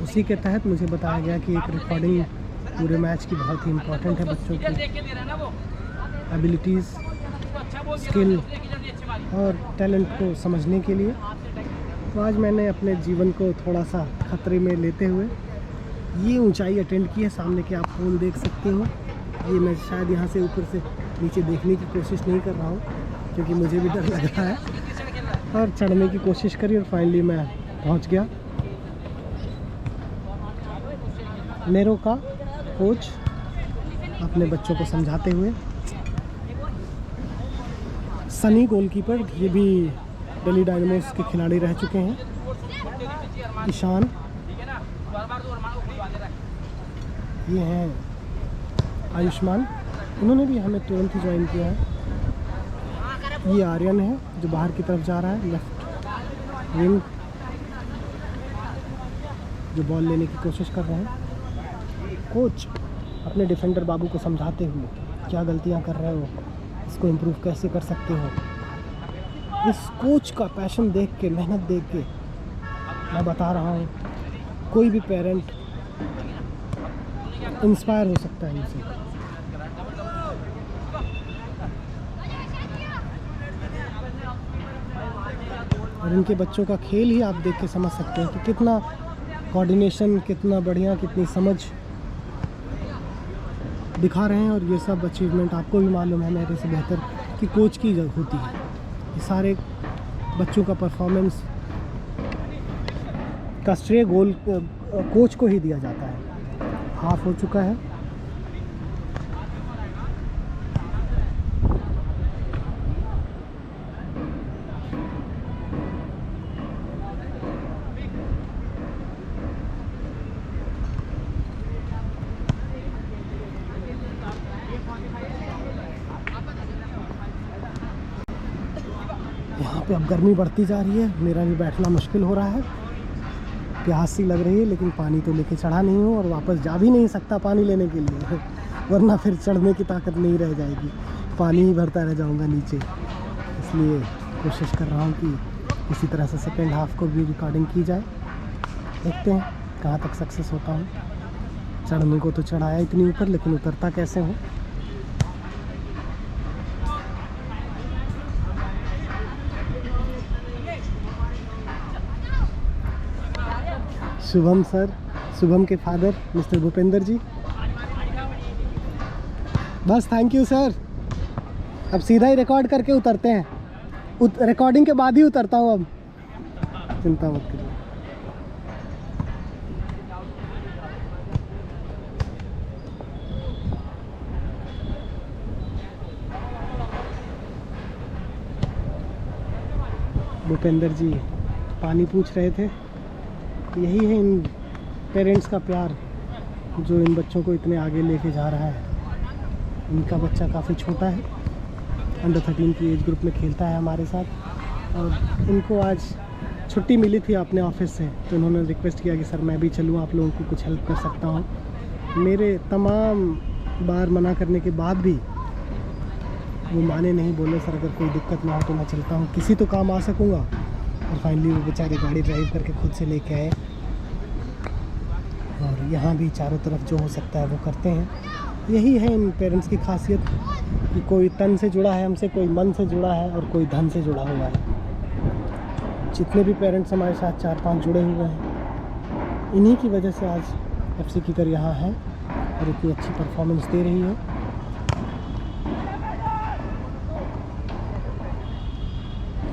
उसी के तहत मुझे बताया गया कि एक रिकॉर्डिंग पूरे मैच की बहुत ही इम्पोर्टेंट है बच्चों की, एबिलिटीज़, स्किल और टैलेंट को समझने के लिए। तो आज मैंने अपने जीवन को थोड़ा सा खतरे में लेते हुए ये ऊंचाई अटेंड की है। सामने के आप पोल देख सकते हो। ये मैं शायद यहाँ से ऊपर से नीचे देखने की कोशिश नहीं कर रहा हूँ क्योंकि मुझे भी डर लग रहा है, और चढ़ने की कोशिश करी और फाइनली मैं पहुँच गया। नेरो का कोच अपने बच्चों को समझाते हुए। सनी गोलकीपर, ये भी दिल्ली डायनामोस के खिलाड़ी रह चुके हैं। ईशान, ये हैं आयुष्मान, इन्होंने भी हमें तुरंत ही ज्वाइन किया है। ये आर्यन है जो बाहर की तरफ जा रहा है, लेफ्ट विंग, जो बॉल लेने की कोशिश कर रहे हैं। कोच अपने डिफेंडर बाबू को समझाते हुए, क्या गलतियां कर रहे हो, इसको इम्प्रूव कैसे कर सकते हो। इस कोच का पैशन देख के, मेहनत देख के मैं बता रहा हूँ कोई भी पेरेंट इंस्पायर हो सकता है इनसे। और इनके बच्चों का खेल ही आप देख के समझ सकते हैं कि कितना कोऑर्डिनेशन, कितना बढ़िया, कितनी समझ दिखा रहे हैं। और ये सब अचीवमेंट आपको भी मालूम है मेरे से बेहतर कि कोच की होती है। ये सारे बच्चों का परफॉर्मेंस का श्रेय गोल कोच को ही दिया जाता है। हाफ हो चुका है। यहाँ पे अब गर्मी बढ़ती जा रही है, मेरा भी बैठना मुश्किल हो रहा है। प्यास सी लग रही है, लेकिन पानी तो लेके चढ़ा नहीं हूँ और वापस जा भी नहीं सकता पानी लेने के लिए, वरना फिर चढ़ने की ताकत नहीं रह जाएगी, पानी ही भरता रह जाऊँगा नीचे। इसलिए कोशिश कर रहा हूँ कि किसी तरह से सेकेंड हाफ को भी रिकॉर्डिंग की जाए। देखते हैं कहाँ तक सक्सेस होता हूँ। चढ़ने को तो चढ़ाया इतनी ऊपर, लेकिन उतरता कैसे हूँ। शुभम सर, शुभम के फादर मिस्टर भूपेंद्र जी, बस थैंक यू सर। अब सीधा ही रिकॉर्ड करके उतरते हैं, रिकॉर्डिंग के बाद ही उतरता हूँ अब, चिंता मत करिए। भूपेंद्र जी पानी पूछ रहे थे। यही है इन पेरेंट्स का प्यार जो इन बच्चों को इतने आगे लेके जा रहा है। इनका बच्चा काफ़ी छोटा है, अंडर 13 की एज ग्रुप में खेलता है हमारे साथ, और इनको आज छुट्टी मिली थी अपने ऑफिस से, तो इन्होंने रिक्वेस्ट किया कि सर मैं भी चलूँ, आप लोगों की कुछ हेल्प कर सकता हूँ। मेरे तमाम बार मना करने के बाद भी वो माने नहीं, बोले सर अगर कोई दिक्कत ना हो तो मैं चलता हूँ, किसी तो काम आ सकूँगा। और फाइनली वो बेचारे गाड़ी ड्राइव करके खुद से लेके आए, और यहाँ भी चारों तरफ जो हो सकता है वो करते हैं। यही है इन पेरेंट्स की खासियत कि कोई तन से जुड़ा है हमसे, कोई मन से जुड़ा है और कोई धन से जुड़ा हुआ है। जितने भी पेरेंट्स हमारे साथ 4-5 जुड़े हुए हैं, इन्हीं की वजह से आज एफसी किकर यहाँ है और इतनी अच्छी परफॉर्मेंस दे रही है।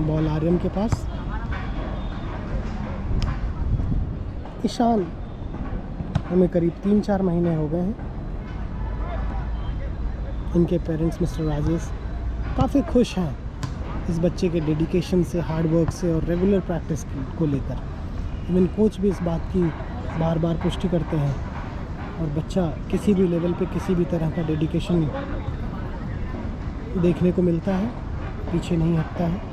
बॉल आर्यन के पास, ईशान, हमें करीब 3-4 महीने हो गए हैं। इनके पेरेंट्स मिस्टर राजेश काफ़ी खुश हैं इस बच्चे के डेडिकेशन से, हार्ड वर्क से और रेगुलर प्रैक्टिस को लेकर। इवन कोच भी इस बात की बार बार पुष्टि करते हैं, और बच्चा किसी भी लेवल पे किसी भी तरह का डेडिकेशन देखने को मिलता है, पीछे नहीं हटता है।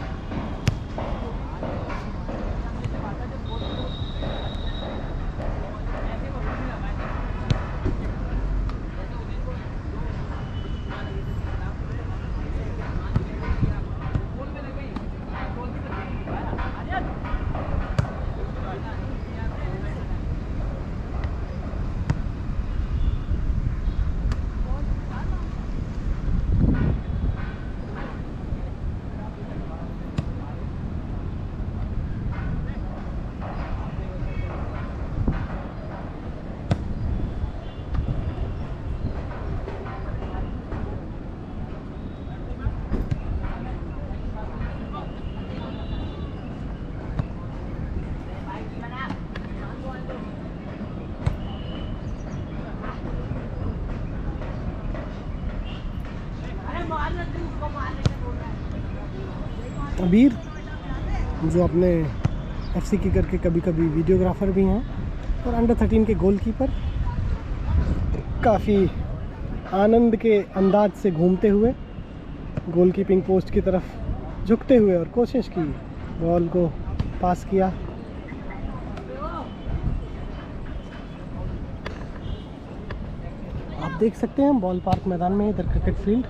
अबीर जो अपने एफसी किकर के कभी कभी वीडियोग्राफर भी हैं और अंडर 13 के गोलकीपर, काफ़ी आनंद के अंदाज से घूमते हुए गोलकीपिंग पोस्ट की तरफ झुकते हुए और कोशिश की, बॉल को पास किया। आप देख सकते हैं बॉल पार्क मैदान में इधर क्रिकेट फील्ड।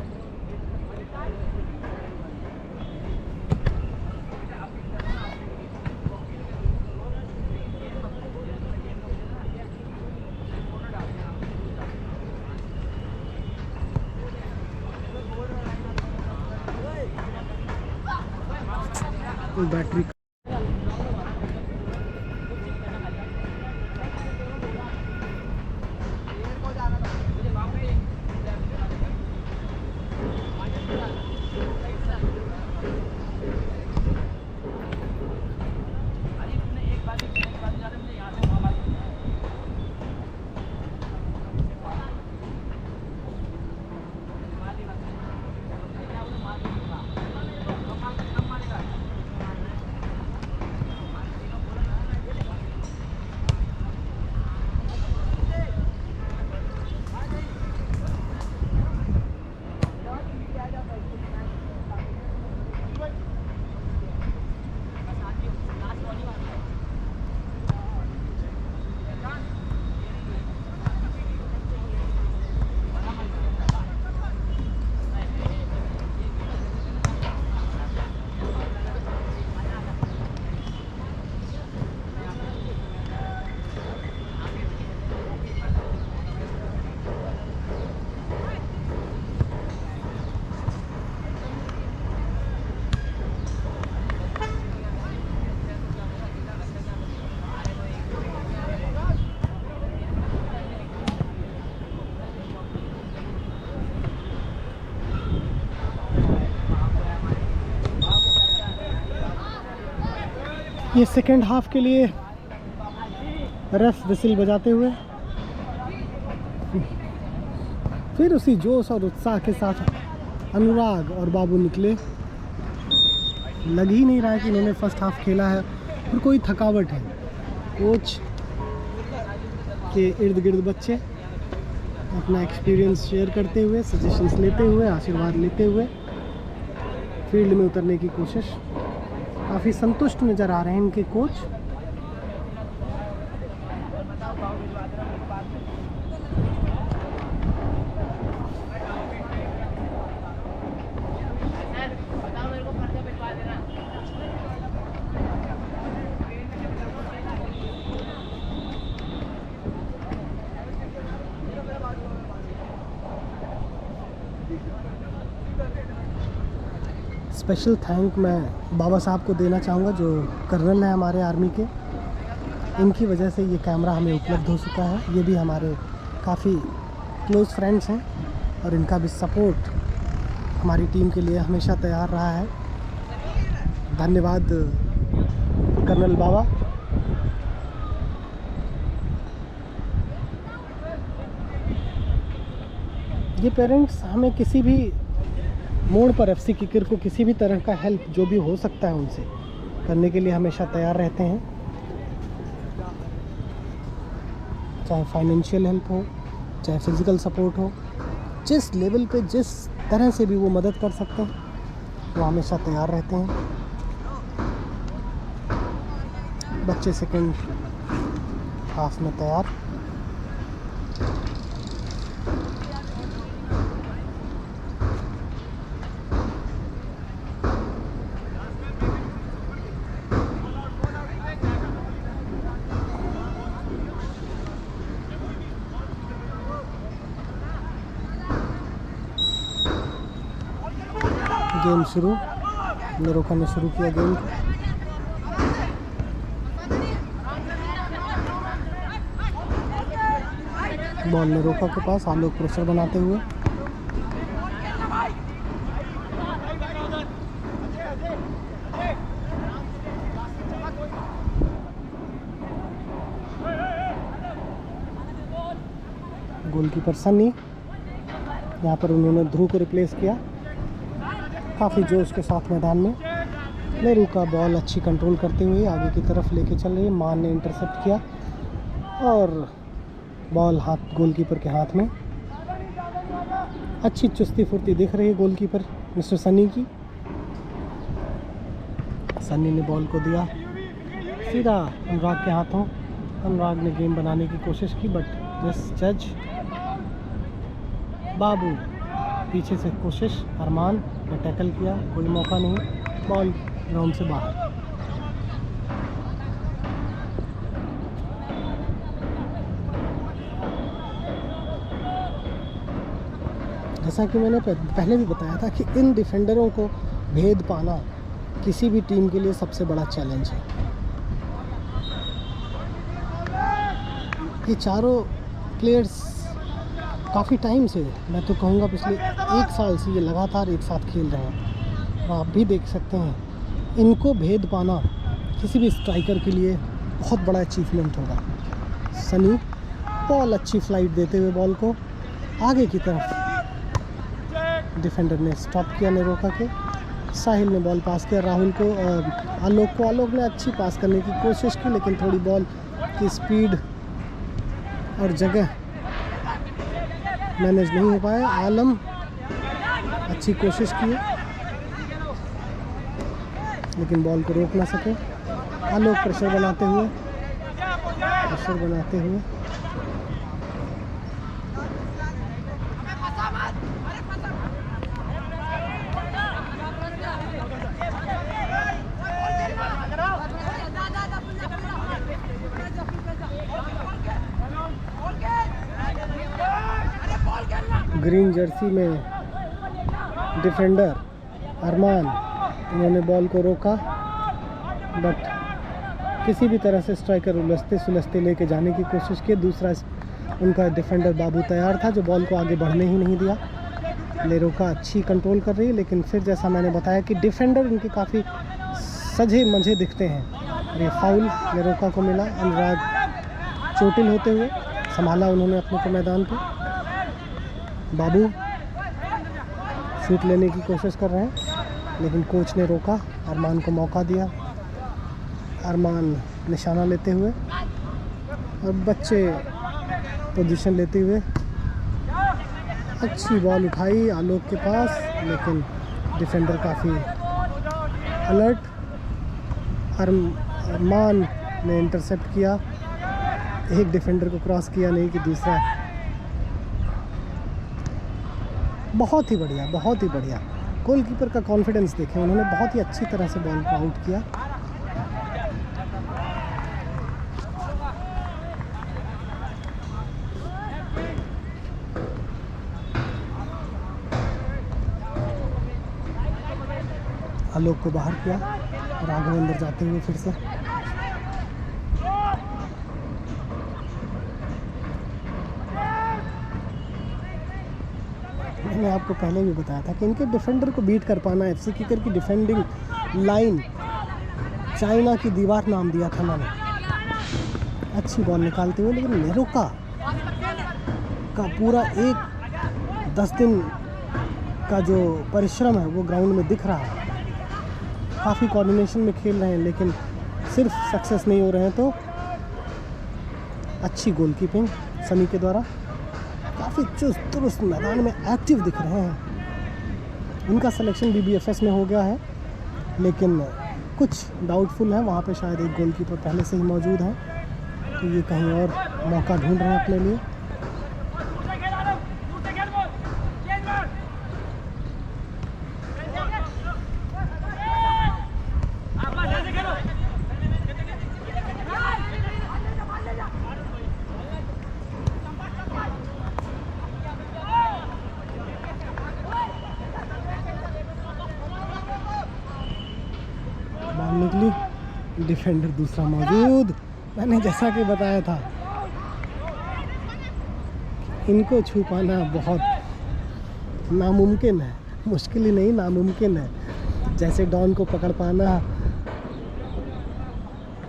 बैटरी ये सेकेंड हाफ के लिए रेफ विसिल बजाते हुए फिर उसी जोश और उत्साह के साथ अनुराग और बाबू निकले। लग ही नहीं रहा है कि इन्होंने फर्स्ट हाफ खेला है और कोई थकावट है। कोच के इर्द गिर्द बच्चे अपना एक्सपीरियंस शेयर करते हुए, सजेशंस लेते हुए, आशीर्वाद लेते हुए फील्ड में उतरने की कोशिश। काफ़ी संतुष्ट नज़र आ रहे हैं इनके कोच। स्पेशल थैंक मैं बाबा साहब को देना चाहूँगा जो कर्नल हैं हमारे आर्मी के। इनकी वजह से ये कैमरा हमें उपलब्ध हो चुका है। ये भी हमारे काफ़ी क्लोज़ फ्रेंड्स हैं और इनका भी सपोर्ट हमारी टीम के लिए हमेशा तैयार रहा है। धन्यवाद कर्नल बाबा। ये पेरेंट्स हमें किसी भी मोड़ पर एफसी किकर को किसी भी तरह का हेल्प जो भी हो सकता है उनसे करने के लिए हमेशा तैयार रहते हैं, चाहे फाइनेंशियल हेल्प हो, चाहे फिज़िकल सपोर्ट हो। जिस लेवल पे जिस तरह से भी वो मदद कर सकते हैं वो हमेशा तैयार रहते हैं। बच्चे सेकंड हाफ में तैयार। गेम शुरू, नेरोका ने शुरू किया गेम। बॉल नेरोका के पास, आलोक प्रेशर बनाते हुए गोलकीपर सन्नी, यहाँ पर उन्होंने ध्रुव को रिप्लेस किया। काफ़ी जोश के साथ मैदान में नेहरू का बॉल अच्छी कंट्रोल करते हुए आगे की तरफ लेके चल रही है। मान ने इंटरसेप्ट किया और बॉल गोलकीपर के हाथ में। अच्छी चुस्ती फुर्ती दिख रही है गोलकीपर मिस्टर सनी की। सनी ने बॉल को दिया सीधा अनुराग के हाथों। अनुराग ने गेम बनाने की कोशिश की बट जज बाबू पीछे से कोशिश। अरमान ने टैकल किया, कोई मौका नहीं, बॉल ग्राउंड से बाहर। जैसा कि मैंने पहले भी बताया था कि इन डिफेंडरों को भेद पाना किसी भी टीम के लिए सबसे बड़ा चैलेंज है। ये चारों प्लेयर्स काफ़ी टाइम से, मैं तो कहूँगा पिछले 1 साल से ये लगातार एक साथ खेल रहे हैं और आप भी देख सकते हैं इनको भेद पाना किसी भी स्ट्राइकर के लिए बहुत बड़ा अचीवमेंट होगा। सनी बॉल अच्छी फ्लाइट देते हुए बॉल को आगे की तरफ डिफेंडर ने स्टॉप किया नेरोका के। साहिल ने बॉल पास किया राहुल को, आलोक ने अच्छी पास करने की कोशिश की लेकिन थोड़ी बॉल की स्पीड और जगह मैनेज नहीं हो पाया। आलम अच्छी कोशिश की लेकिन बॉल को रोक ना सके। आलोक प्रेशर बनाते हुए ग्रीन जर्सी में डिफेंडर अरमान, उन्होंने बॉल को रोका बट किसी भी तरह से स्ट्राइकर उलझते सुलझते लेके जाने की कोशिश की। दूसरा उनका डिफेंडर बाबू तैयार था जो बॉल को आगे बढ़ने ही नहीं दिया। नेरोका अच्छी कंट्रोल कर रही है लेकिन फिर जैसा मैंने बताया कि डिफेंडर उनके काफ़ी सजे मंझे दिखते हैं। और ये फाउल नेरोका को मिला। अनुराग चोटिल होते हुए संभाला उन्होंने अपने को मैदान पे। बाबू शूट लेने की कोशिश कर रहे हैं लेकिन कोच ने रोका। अरमान को मौका दिया। अरमान निशाना लेते हुए और बच्चे पोजीशन लेते हुए अच्छी बॉल उठाई आलोक के पास लेकिन डिफेंडर काफ़ी अलर्ट। अरमान ने इंटरसेप्ट किया, एक डिफेंडर को क्रॉस किया नहीं कि दूसरा। बहुत ही बढ़िया गोलकीपर का कॉन्फिडेंस देखें, उन्होंने बहुत ही अच्छी तरह से बॉल को आउट किया। आलोक को बाहर किया, राघव अंदर जाते हुए फिर से। मैंने आपको पहले भी बताया था कि इनके डिफेंडर को बीट कर पाना, एफसी किकर की डिफेंडिंग लाइन चाइना की दीवार नाम दिया था मैंने। अच्छी बॉल निकालते हुए लेकिन नेरोका का पूरा 10 दिन का जो परिश्रम है वो ग्राउंड में दिख रहा है। काफ़ी कोऑर्डिनेशन में खेल रहे हैं लेकिन सिर्फ सक्सेस नहीं हो रहे हैं। तो अच्छी गोलकीपिंग सनी के द्वारा, काफ़ी चुस्त दुरुस्त मैदान में एक्टिव दिख रहे हैं। उनका सिलेक्शन BBFS में हो गया है लेकिन कुछ डाउटफुल है, वहाँ पे शायद एक गोलकीपर पहले से ही मौजूद है तो ये कहीं और मौका ढूंढ रहे हैं अपने लिए। निकली, डिफेंडर दूसरा मौजूद। मैंने जैसा कि बताया था इनको छू पाना बहुत नामुमकिन है, मुश्किल ही नहीं नामुमकिन है। जैसे डॉन को पकड़ पाना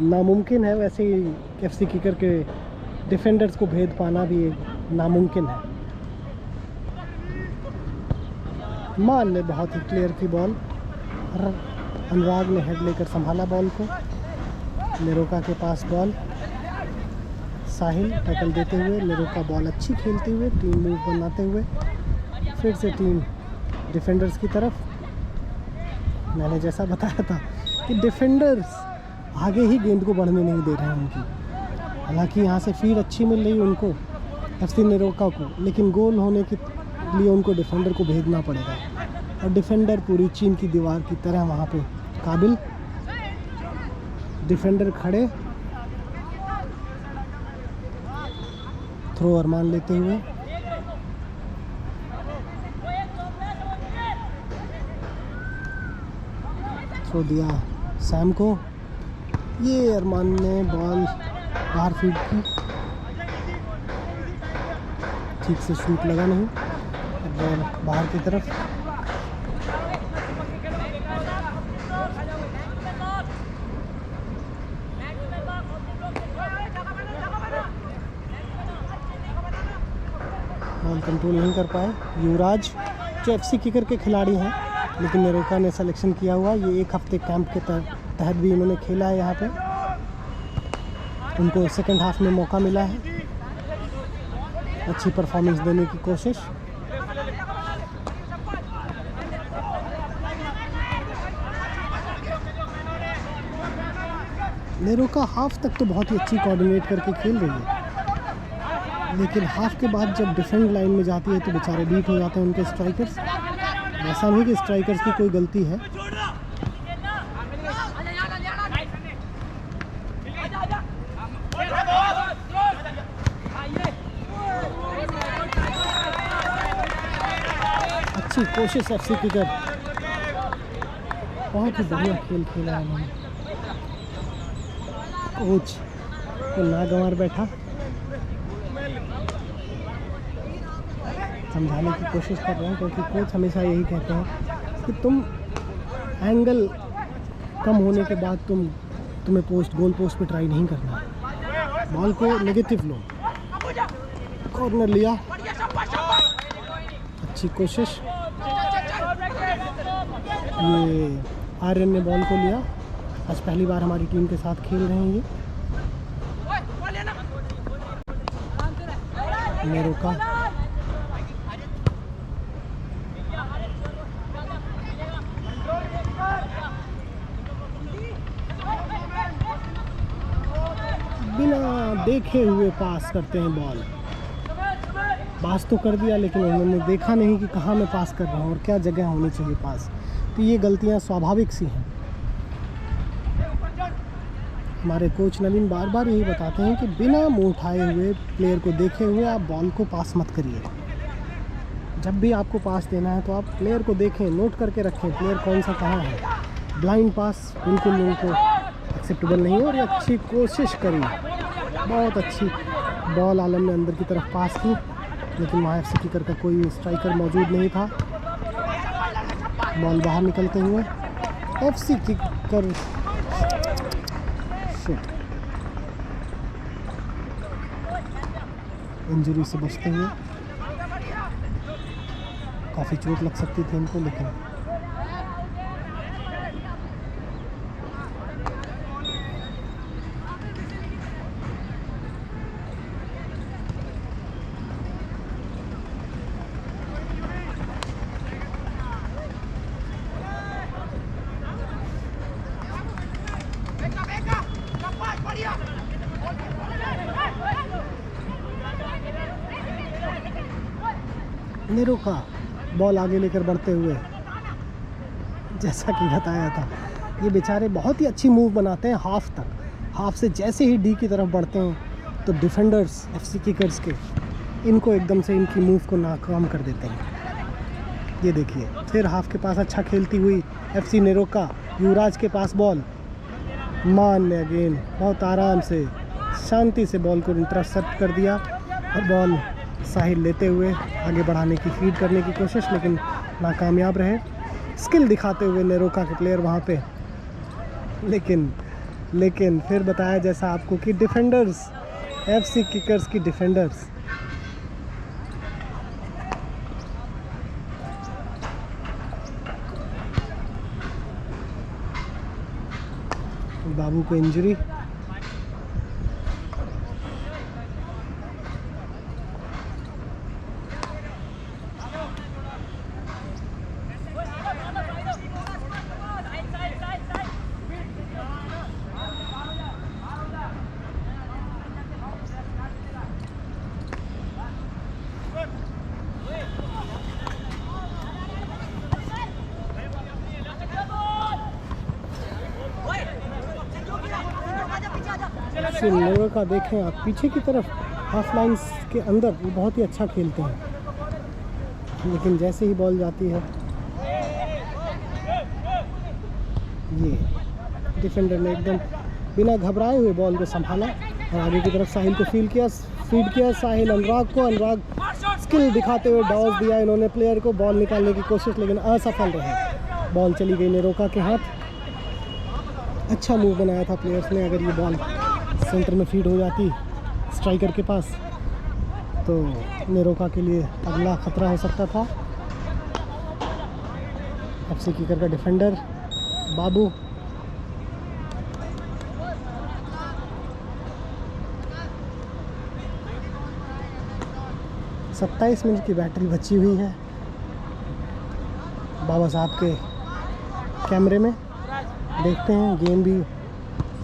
नामुमकिन है वैसे ही एफसी किकर के डिफेंडर्स को भेद पाना भी नामुमकिन है। मान ने बहुत ही क्लियर की बॉल अनुराग ने हेड लेकर संभाला बॉल को। नेरोका के पास बॉल, साहिल टैकल देते हुए, नेरोका बॉल अच्छी खेलते हुए, टीम मूव बनाते हुए, फिर से टीम डिफेंडर्स की तरफ। मैंने जैसा बताया था कि डिफेंडर्स आगे ही गेंद को बढ़ने नहीं दे रहे हैं उनकी। हालांकि यहाँ से फीड अच्छी मिल रही है उनको, एफसी नेरोका को, लेकिन गोल होने के लिए उनको डिफेंडर को भेजना पड़ेगा। और डिफेंडर पूरी चीन की दीवार की तरह वहाँ पे काबिल डिफेंडर खड़े, थ्रो अरमान लेते हुए, थ्रो दिया सैम को। ये अरमान ने बॉल बाहर फीड की, ठीक से शूट लगा नहीं, बॉल बाहर की तरफ। बॉल कंट्रोल नहीं कर पाए युवराज, जो एफसी किकर के खिलाड़ी हैं, लेकिन नेरोका ने सिलेक्शन किया हुआ। ये एक हफ्ते कैंप के तहत भी इन्होंने खेला है यहाँ पे। उनको सेकंड हाफ में मौका मिला है अच्छी परफॉर्मेंस देने की कोशिश। नेरोका हाफ तक तो बहुत ही अच्छी कोऑर्डिनेट करके खेल रही है, लेकिन हाफ के बाद जब डिफेंड लाइन में जाती है तो बेचारे बीट हो जाते हैं उनके स्ट्राइकर्स। ऐसा नहीं कि स्ट्राइकर्स की कोई गलती है, अच्छी कोशिश एफसी किकर, बहुत ही बढ़िया खेल खेला है उन्होंने। कोच को नागंवार बैठा, समझाने की कोशिश कर रहे हैं, क्योंकि कोच हमेशा यही कहते हैं कि तुम एंगल कम होने के बाद तुम्हें गोल पोस्ट पे ट्राई नहीं करना है, बॉल को नेगेटिव लो। कॉर्नर लिया, अच्छी कोशिश। ये आर्यन ने बॉल को लिया, आज पहली बार हमारी टीम के साथ खेल रहे हैं ये। नेरोका बिना देखे हुए पास करते हैं बॉल। पास तो कर दिया, लेकिन उन्होंने देखा नहीं कि कहाँ मैं पास कर रहा हूँ और क्या जगह होनी चाहिए पास। तो ये गलतियाँ स्वाभाविक सी हैं। हमारे कोच नवीन बार बार यही बताते हैं कि बिना मुँह उठाए हुए, प्लेयर को देखे हुए आप बॉल को पास मत करिए। जब भी आपको पास देना है तो आप प्लेयर को देखें, नोट करके रखें प्लेयर कौन सा कहाँ है। ब्लाइंड पास बिल्कुल उनको एक्सेप्टेबल नहीं है। और ये अच्छी कोशिश करी, बहुत अच्छी बॉल आलम ने अंदर की तरफ पास की, लेकिन वहाँ एफसी किकर का कोई स्ट्राइकर मौजूद नहीं था। बॉल बाहर निकलते हुए एफसी किकर इंजरी से बचते हुए, काफ़ी चोट लग सकती थी इनको, लेकिन नेरोका बॉल आगे लेकर बढ़ते हुए, जैसा कि बताया था, ये बेचारे बहुत ही अच्छी मूव बनाते हैं हाफ तक। हाफ से जैसे ही डी की तरफ बढ़ते हैं तो डिफेंडर्स एफसी किकर्स के इनको एकदम से इनकी मूव को नाकाम कर देते हैं। ये देखिए, फिर हाफ के पास अच्छा खेलती हुई एफसी नेरोका, युवराज के पास बॉल, मान ने अगेन बहुत आराम से शांति से बॉल को इंटरसेप्ट कर दिया और बॉल साहिल लेते हुए आगे बढ़ाने की फीड करने की कोशिश, लेकिन नाकामयाब रहे। स्किल दिखाते हुए नेरोका के प्लेयर वहाँ पे, लेकिन फिर बताया जैसा आपको कि डिफेंडर्स, एफसी किकर्स की डिफेंडर्स बाबू को इंजरी। नेरोका का देखें आप पीछे की तरफ हाफ लाइन्स के अंदर वो बहुत ही अच्छा खेलते हैं, लेकिन जैसे ही बॉल जाती है ये डिफेंडर ने एकदम बिना घबराए हुए बॉल को संभाला और आगे की तरफ साहिल को फीड किया साहिल अनुराग को। अनुराग स्किल दिखाते हुए डॉज दिया इन्होंने प्लेयर को, बॉल निकालने की कोशिश लेकिन असफल रहे। बॉल चली गई नेरोका के हाथ। अच्छा मूव बनाया था प्लेयर्स ने, अगर ये बॉल सेंटर में फीड हो जाती स्ट्राइकर के पास तो नेरोका के लिए अगला खतरा हो सकता था। एफसी किकर का डिफेंडर बाबू, सत्ताईस मिनट की बैटरी बची हुई है बाबा साहब के कैमरे में। देखते हैं, गेम भी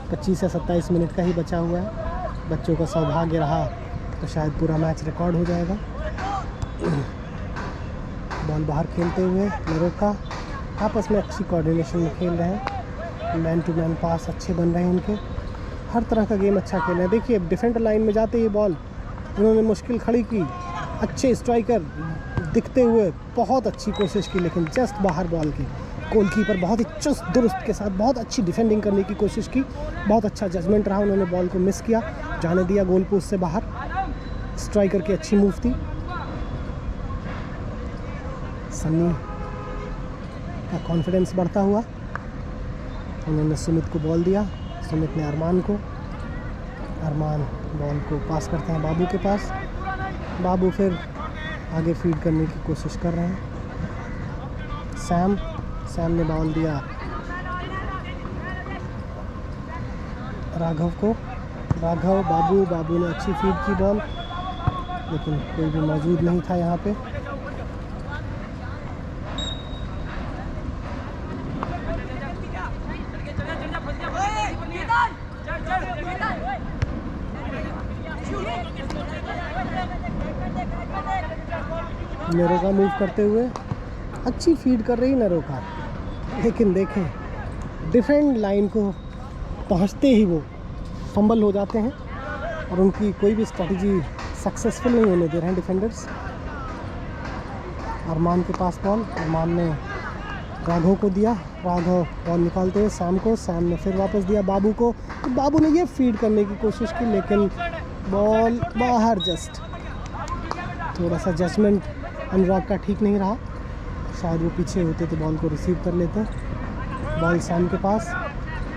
25 से 27 मिनट का ही बचा हुआ है। बच्चों का सौभाग्य रहा तो शायद पूरा मैच रिकॉर्ड हो जाएगा। बॉल बाहर खेलते हुए नेरोका आपस में अच्छी कोऑर्डिनेशन में खेल रहे हैं, मैन टू मैन पास अच्छे बन रहे हैं इनके, हर तरह का गेम अच्छा खेल रहे हैं। देखिए डिफेंडर लाइन में जाते ही बॉल उन्होंने मुश्किल खड़ी की, अच्छे स्ट्राइकर दिखते हुए बहुत अच्छी कोशिश की लेकिन जस्ट बाहर बॉल की। गोलकीपर बहुत ही चुस्त दुरुस्त के साथ बहुत अच्छी डिफेंडिंग करने की कोशिश की, बहुत अच्छा जजमेंट रहा, उन्होंने बॉल को मिस किया, जाने दिया गोल पोस्ट से बाहर। स्ट्राइकर की अच्छी मूव थी। सन्नी का कॉन्फिडेंस बढ़ता हुआ, उन्होंने सुमित को बॉल दिया, सुमित ने अरमान को, अरमान बॉल को पास करते हैं बाबू के पास, बाबू फिर आगे फीड करने की कोशिश कर रहे हैं। सैम ने बॉल दिया राघव को, राघव बाबू ने अच्छी फीड की बॉल लेकिन कोई भी मौजूद नहीं था यहाँ पे। नेरोका मूव करते हुए अच्छी फीड कर रही नेरोका, लेकिन देखें डिफेंड लाइन को पहुंचते ही वो फंबल हो जाते हैं और उनकी कोई भी स्ट्रेटजी सक्सेसफुल नहीं होने दे रहे हैं डिफेंडर्स। अरमान के पास बॉल, अरमान ने राघव को दिया, राघव बॉल निकालते हुए सैम ने फिर वापस दिया बाबू को, तो बाबू ने ये फीड करने की कोशिश की लेकिन बॉल बाहर। जस्ट थोड़ा सा जजमेंट अनुराग का ठीक नहीं रहा, शायद वो पीछे होते तो बॉल को रिसीव कर लेते। बॉल सैम के पास,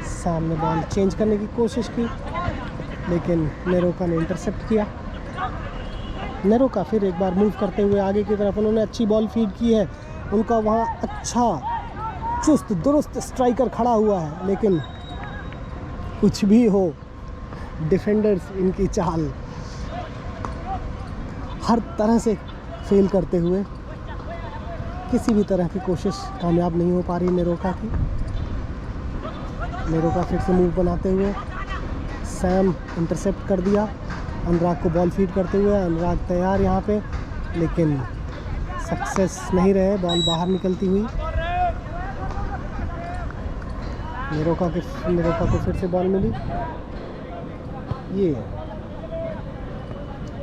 सैम ने बॉल चेंज करने की कोशिश की लेकिन नेरोका ने इंटरसेप्ट किया। नेरोका फिर एक बार मूव करते हुए आगे की तरफ, उन्होंने अच्छी बॉल फीड की है, उनका वहाँ अच्छा चुस्त दुरुस्त स्ट्राइकर खड़ा हुआ है लेकिन कुछ भी हो डिफेंडर्स इनकी चाल हर तरह से फेल करते हुए किसी भी तरह की कोशिश कामयाब नहीं हो पा रही नेरोका की। नेरोका फिर से मूव बनाते हुए, सैम इंटरसेप्ट कर दिया, अनुराग को बॉल फीड करते हुए, अनुराग तैयार यहाँ पे लेकिन सक्सेस नहीं रहे, बॉल बाहर निकलती हुई। नेरोका को फिर से बॉल मिली।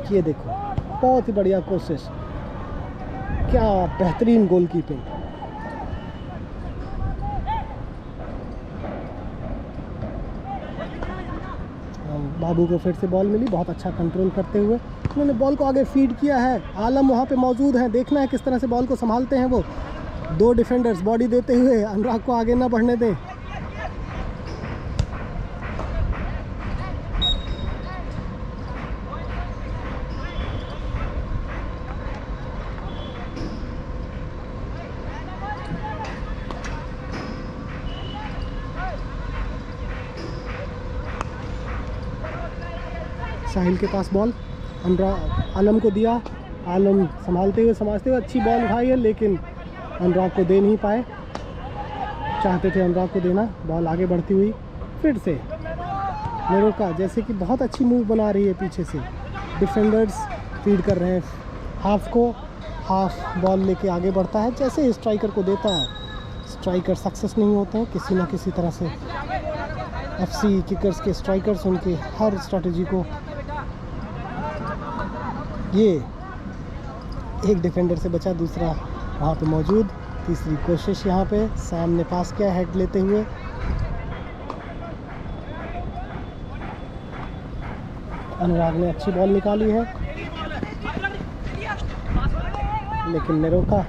ये देखो बहुत ही बढ़िया कोशिश, क्या बेहतरीन गोलकीपिंग। बाबू को फिर से बॉल मिली, बहुत अच्छा कंट्रोल करते हुए उन्होंने बॉल को आगे फीड किया है। आलम वहाँ पे मौजूद हैं, देखना है किस तरह से बॉल को संभालते हैं वो। दो डिफेंडर्स बॉडी देते हुए अनुराग को आगे ना बढ़ने दें। साहिल के पास बॉल, आलम को दिया, आलम संभालते हुए समझते हुए अच्छी बॉल उठाई है, लेकिन अनुराग को दे नहीं पाए। चाहते थे अनुराग को देना। बॉल आगे बढ़ती हुई फिर से नेरोका जैसे कि बहुत अच्छी मूव बना रही है पीछे से। डिफेंडर्स फीड कर रहे हैं हाफ को, हाफ बॉल लेके आगे बढ़ता है, जैसे स्ट्राइकर को देता है स्ट्राइकर सक्सेस नहीं होते हैं किसी ना किसी तरह से। एफसी किकर्स के स्ट्राइकर्स उनके हर स्ट्रैटेजी को, ये एक डिफेंडर से बचा, दूसरा वहाँ पे मौजूद। तीसरी कोशिश यहाँ पे सैम ने पास किया हेड लेते हुए, अनुराग ने अच्छी बॉल निकाली है, लेकिन नेरोका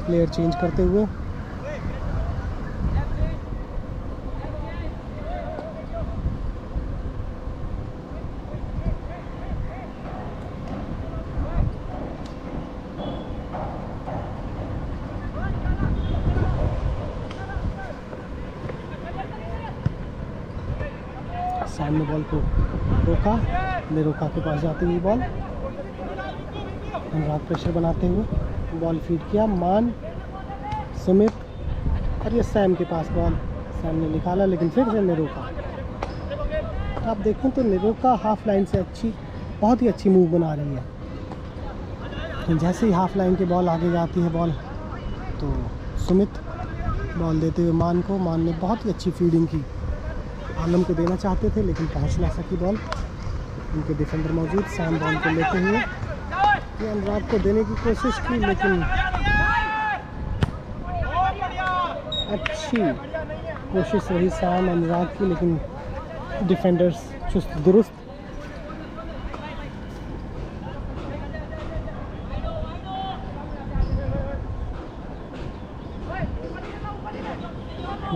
प्लेयर चेंज करते हुए सामने बॉल को रोका, नेरोका के पास जाती हुई बॉल, अनुराग प्रेशर बनाते हुए बॉल फीड किया, मान सुमित, और ये सैम के पास बॉल, सैम ने निकाला, लेकिन फिर से नेरोका। आप देखें तो नेरोका हाफ लाइन से बहुत ही अच्छी मूव बना रही है, लेकिन जैसे ही हाफ लाइन के बॉल आगे जाती है बॉल, तो सुमित बॉल देते हुए मान को, मान ने बहुत ही अच्छी फीडिंग की, आलम को देना चाहते थे लेकिन पहुंच ना सकी बॉल, उनके डिफेंडर मौजूद। सैम बॉल को लेते हुए ये अनुराग को देने की कोशिश की, लेकिन अच्छी कोशिश रही सैम अनुराग की, लेकिन डिफेंडर्स चुस्त दुरुस्त।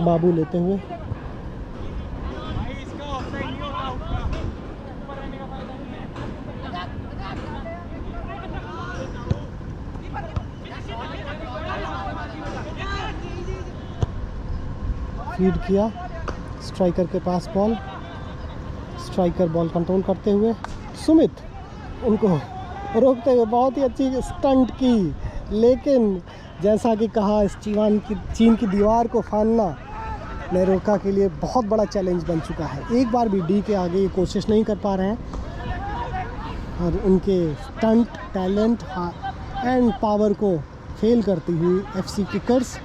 बाबू लेते हुए फीड किया, स्ट्राइकर के पास बॉल, स्ट्राइकर बॉल कंट्रोल करते हुए, सुमित उनको रोकते हुए बहुत ही अच्छी स्टंट की, लेकिन जैसा कि कहा चीन की दीवार को फाड़ना नेरोका के लिए बहुत बड़ा चैलेंज बन चुका है। एक बार भी डी के आगे ये कोशिश नहीं कर पा रहे हैं, और उनके स्टंट टैलेंट एंड पावर को फेल करती हुई एफसी किकर्स।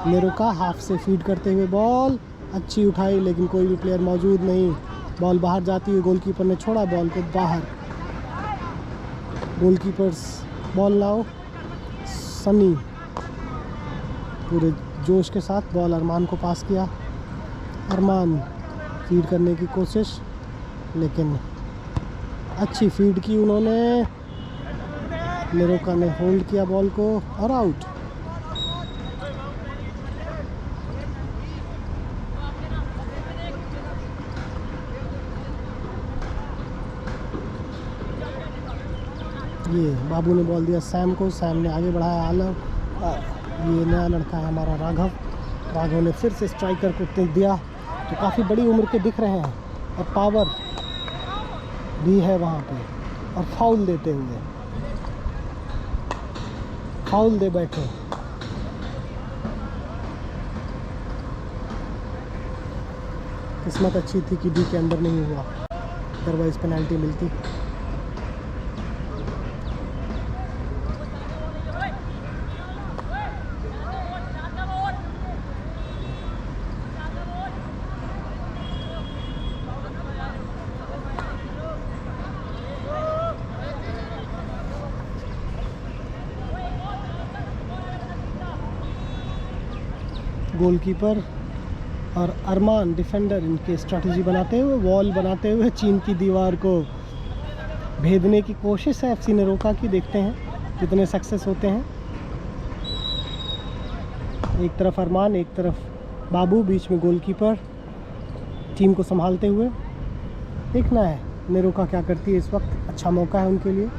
नेरोका हाफ से फीड करते हुए बॉल अच्छी उठाई, लेकिन कोई भी प्लेयर मौजूद नहीं, बॉल बाहर जाती हुई गोलकीपर ने छोड़ा बॉल को बाहर। गोलकीपर्स बॉल लाओ, सनी पूरे जोश के साथ बॉल अरमान को पास किया, अरमान फीड करने की कोशिश, लेकिन अच्छी फीड की उन्होंने, नेरोका ने होल्ड किया बॉल को और आउट। ये बाबू ने बॉल दिया सैम को, सैम ने आगे बढ़ाया आलम, ये नया लड़का है हमारा राघव ने फिर से स्ट्राइकर को दिया, तो काफ़ी बड़ी उम्र के दिख रहे हैं और पावर भी है वहाँ पे, और फाउल देते हुए, फाउल दे बैठे। किस्मत अच्छी थी कि डी के अंदर नहीं हुआ, अदरवाइज पेनल्टी मिलती। गोलकीपर और अरमान डिफेंडर इनके स्ट्रैटेजी बनाते हुए, वॉल बनाते हुए चीन की दीवार को भेदने की कोशिश है एफसी नेरोका की। देखते हैं कितने सक्सेस होते हैं। एक तरफ अरमान, एक तरफ बाबू, बीच में गोलकीपर टीम को संभालते हुए। देखना है नेरोका क्या करती है इस वक्त। अच्छा मौका है उनके लिए।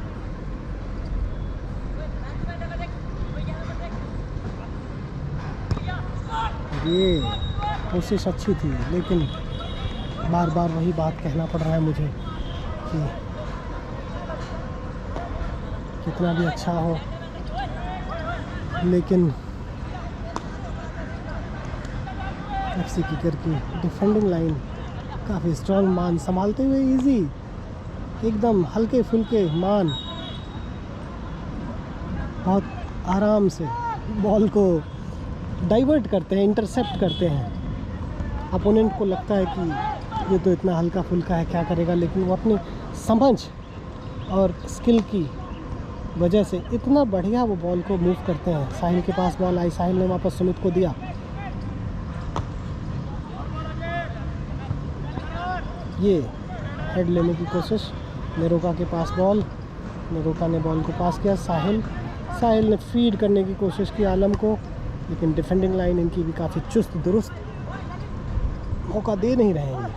ये कोशिश अच्छी थी, लेकिन बार बार वही बात कहना पड़ रहा है मुझे कि कितना भी अच्छा हो, लेकिन एफसी किकर की डिफेंडिंग लाइन काफ़ी स्ट्रॉन्ग। मान संभालते हुए इजी, एकदम हल्के फुल्के मान बहुत आराम से बॉल को डाइवर्ट करते हैं, इंटरसेप्ट करते हैं। अपोनेंट को लगता है कि ये तो इतना हल्का फुल्का है, क्या करेगा, लेकिन वो अपनी समझ और स्किल की वजह से इतना बढ़िया वो बॉल को मूव करते हैं। साहिल के पास बॉल आई, साहिल ने वापस सुमित को दिया। ये हेड लेने की कोशिश, नेरोका के पास बॉल, नेरोका ने बॉल को पास किया। साहिल ने फीड करने की कोशिश की आलम को, लेकिन डिफेंडिंग लाइन इनकी भी काफ़ी चुस्त दुरुस्त, मौका दे नहीं रहे हैं।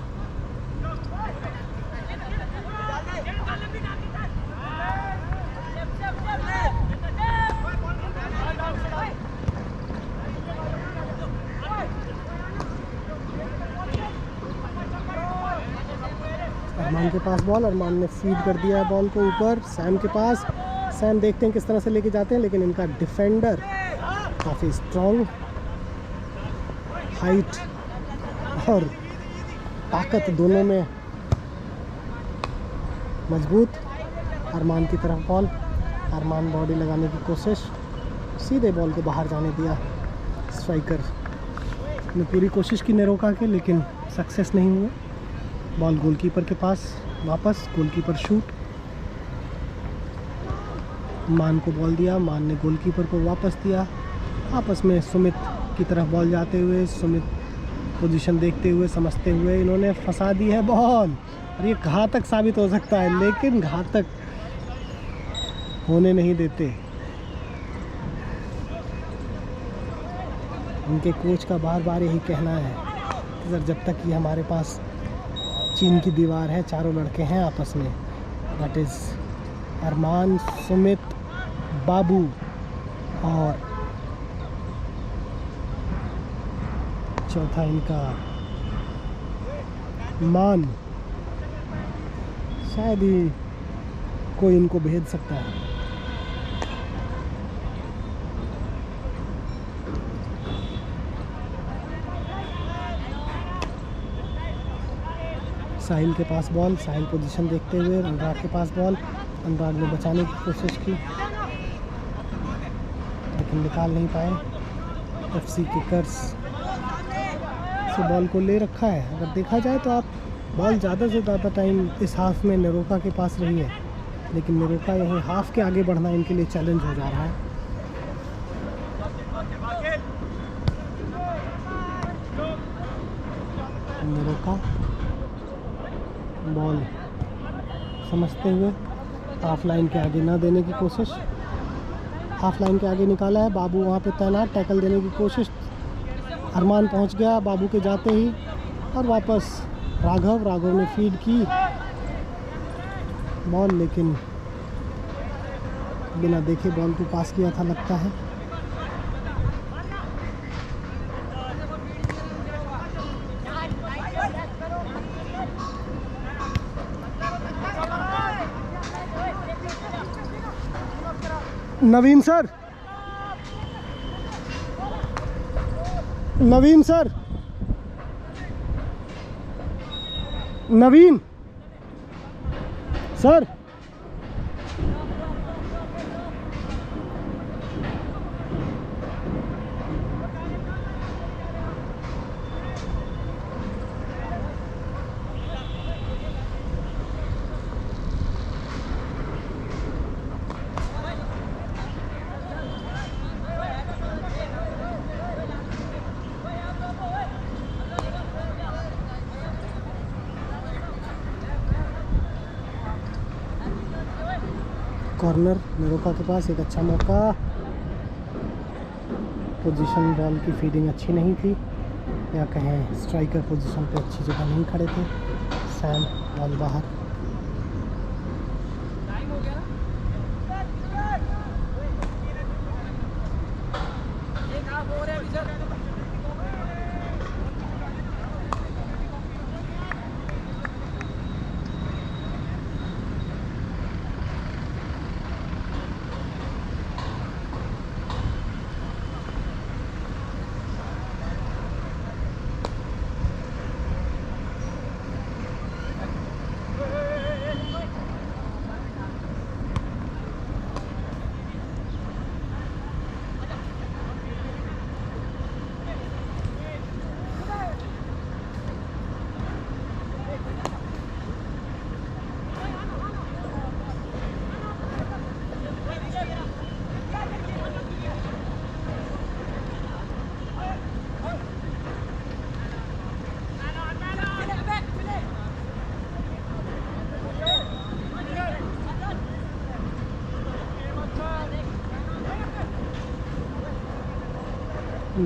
अरमान के पास बॉल, अरमान ने फीड कर दिया है बॉल को ऊपर सैम के पास। सैम देखते हैं किस तरह से लेके जाते हैं, लेकिन इनका डिफेंडर काफ़ी स्ट्रॉन्ग, हाइट और ताकत दोनों में मजबूत। अरमान की तरफ बॉल, अरमान बॉडी लगाने की कोशिश, सीधे बॉल को बाहर जाने दिया। स्ट्राइकर ने पूरी कोशिश की नेरोका के, लेकिन सक्सेस नहीं हुए। बॉल गोलकीपर के पास वापस, गोलकीपर शूट। मान को बॉल दिया, मान ने गोलकीपर को वापस दिया। आपस में सुमित की तरफ बॉल जाते हुए, सुमित पोजीशन देखते हुए, समझते हुए इन्होंने फंसा दी है बॉल, और ये घातक साबित हो सकता है, लेकिन घातक होने नहीं देते। उनके कोच का बार बार यही कहना है कि सर जब तक ये हमारे पास चीन की दीवार है, चारों लड़के हैं आपस में, दैट इज़ अरमान, सुमित, बाबू और चौथा इनका मान, शायद ही कोई इनको भेज सकता है। साहिल के पास बॉल, साहिल पोजीशन देखते हुए, अनुराग के पास बॉल, अनुराग ने बचाने की कोशिश की लेकिन निकाल नहीं पाए। एफसी किकर्स से बॉल को ले रखा है। अगर देखा जाए तो आप बॉल ज़्यादा से ज़्यादा टाइम इस हाफ में नेरोका के पास रही है, लेकिन नेरोका यहीं हाफ के आगे बढ़ना इनके लिए चैलेंज हो जा रहा है। नेरोका बॉल समझते हुए हाफ लाइन के आगे ना देने की कोशिश, हाफ लाइन के आगे निकाला है। बाबू वहाँ पे तैनात, टैकल देने की कोशिश, अरमान पहुँच गया बाबू के जाते ही, और वापस राघव ने फीड की बॉल, लेकिन बिना देखे बॉल को पास किया था लगता है। नवीन सर, नवीन सर, नवीन सर, कॉर्नर नेरोका के पास, एक अच्छा मौका, पोजीशन बॉल की फीडिंग अच्छी नहीं थी, या कहें स्ट्राइकर पोजीशन पे अच्छी जगह नहीं खड़े थे। सैम बॉल बाहर।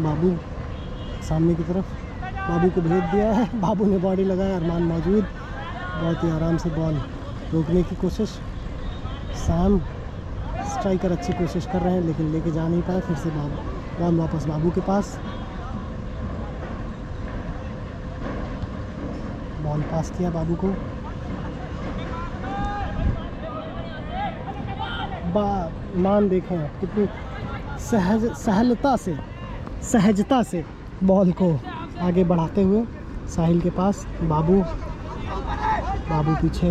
बाबू सामने की तरफ, बाबू को भेज दिया है। बाबू ने बॉडी लगाया, अरमान मौजूद, बहुत ही आराम से बॉल रोकने की कोशिश। सैम स्ट्राइकर अच्छी कोशिश कर रहे हैं लेकिन लेके जा नहीं पाए। फिर से बॉल वापस बाबू के पास, बॉल पास किया बाबू को। मान देखें आप कितनी सहजता से बॉल को आगे बढ़ाते हुए साहिल के पास। बाबू पीछे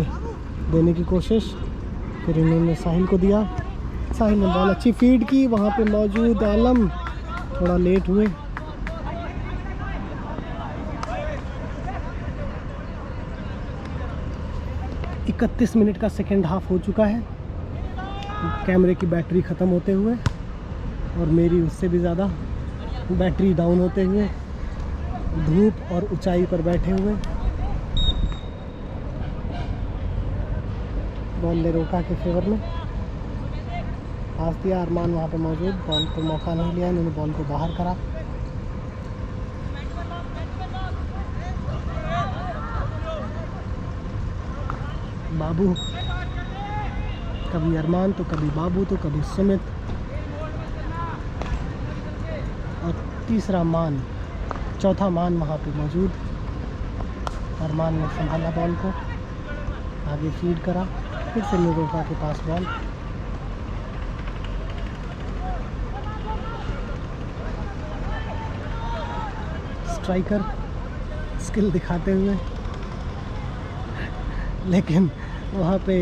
देने की कोशिश, फिर इन्होंने साहिल को दिया। साहिल ने बॉल अच्छी फीड की, वहाँ पे मौजूद आलम थोड़ा लेट हुए। इकतीस मिनट का सेकेंड हाफ हो चुका है। कैमरे की बैटरी ख़त्म होते हुए और मेरी उससे भी ज़्यादा बैटरी डाउन होते हुए, धूप और ऊंचाई पर बैठे हुए। बॉल लेरोका के फेवर में पास दिया, अरमान वहाँ पे मौजूद, बॉल को मौका नहीं लिया, इन्होंने बॉल को बाहर करा। बाबू, कभी अरमान तो कभी बाबू तो कभी सुमित, और तीसरा मान, चौथा मान वहाँ पे मौजूद। अरमान ने संभाला बॉल को, आगे फीड करा, फिर से लेरोका के पास बॉल। स्ट्राइकर स्किल दिखाते हुए, लेकिन वहाँ पे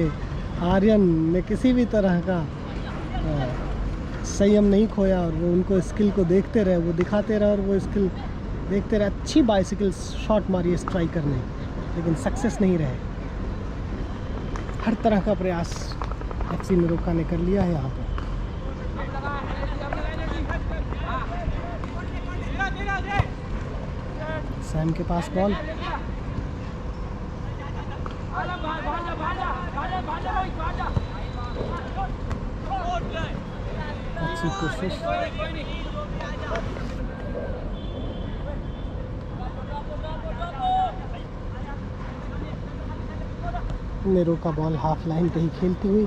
आर्यन ने किसी भी तरह का संयम नहीं खोया और वो उनको स्किल को देखते रहे, वो दिखाते रहे और वो स्किल देखते रहे। अच्छी बाइसिकल शॉट मारी स्ट्राइकर ने, लेकिन सक्सेस नहीं रहे। हर तरह का प्रयास एफसी लेरोका ने कर लिया है यहाँ पे। सैम के पास बॉल, अच्छी कोशिश। लेरोका बॉल हाफ लाइन पे ही खेलती हुई,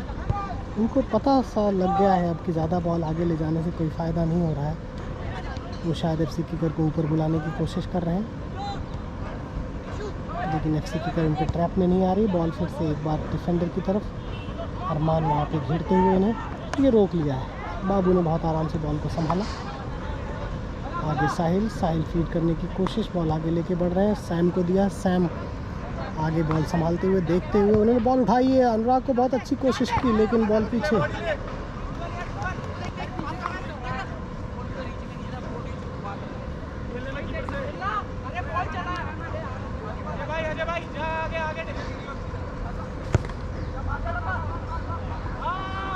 उनको पता सा लग गया है अब कि ज़्यादा बॉल आगे ले जाने से कोई फ़ायदा नहीं हो रहा है। वो शायद एफसी किकर को ऊपर बुलाने की कोशिश कर रहे हैं, लेकिन एफसी किकर उनके ट्रैप में नहीं आ रही। बॉल फिर से एक बार डिफेंडर की तरफ, अरमान वहाँ पे घेरते हुए इन्हें ये रोक लिया है। बाबू ने बहुत आराम से बॉल को संभाला। आगे साहिल फीड करने की कोशिश, बॉल आगे लेके बढ़ रहे हैं। सैम को दिया, सैम आगे बॉल संभालते हुए, देखते हुए, उन्होंने बॉल उठाई है। अनुराग को बहुत अच्छी कोशिश की लेकिन बॉल पीछे।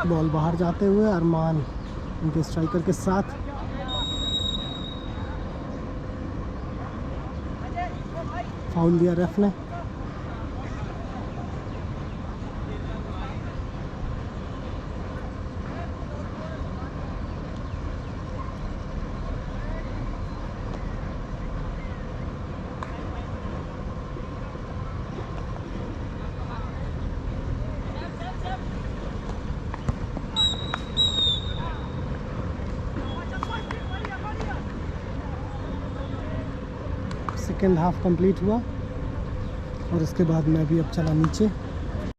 बॉल बाहर जाते हुए अरमान उनके स्ट्राइकर के साथ। फाउल दिया रेफ ने। सेकेंड हाफ कंप्लीट हुआ और उसके बाद मैं भी अब चला नीचे।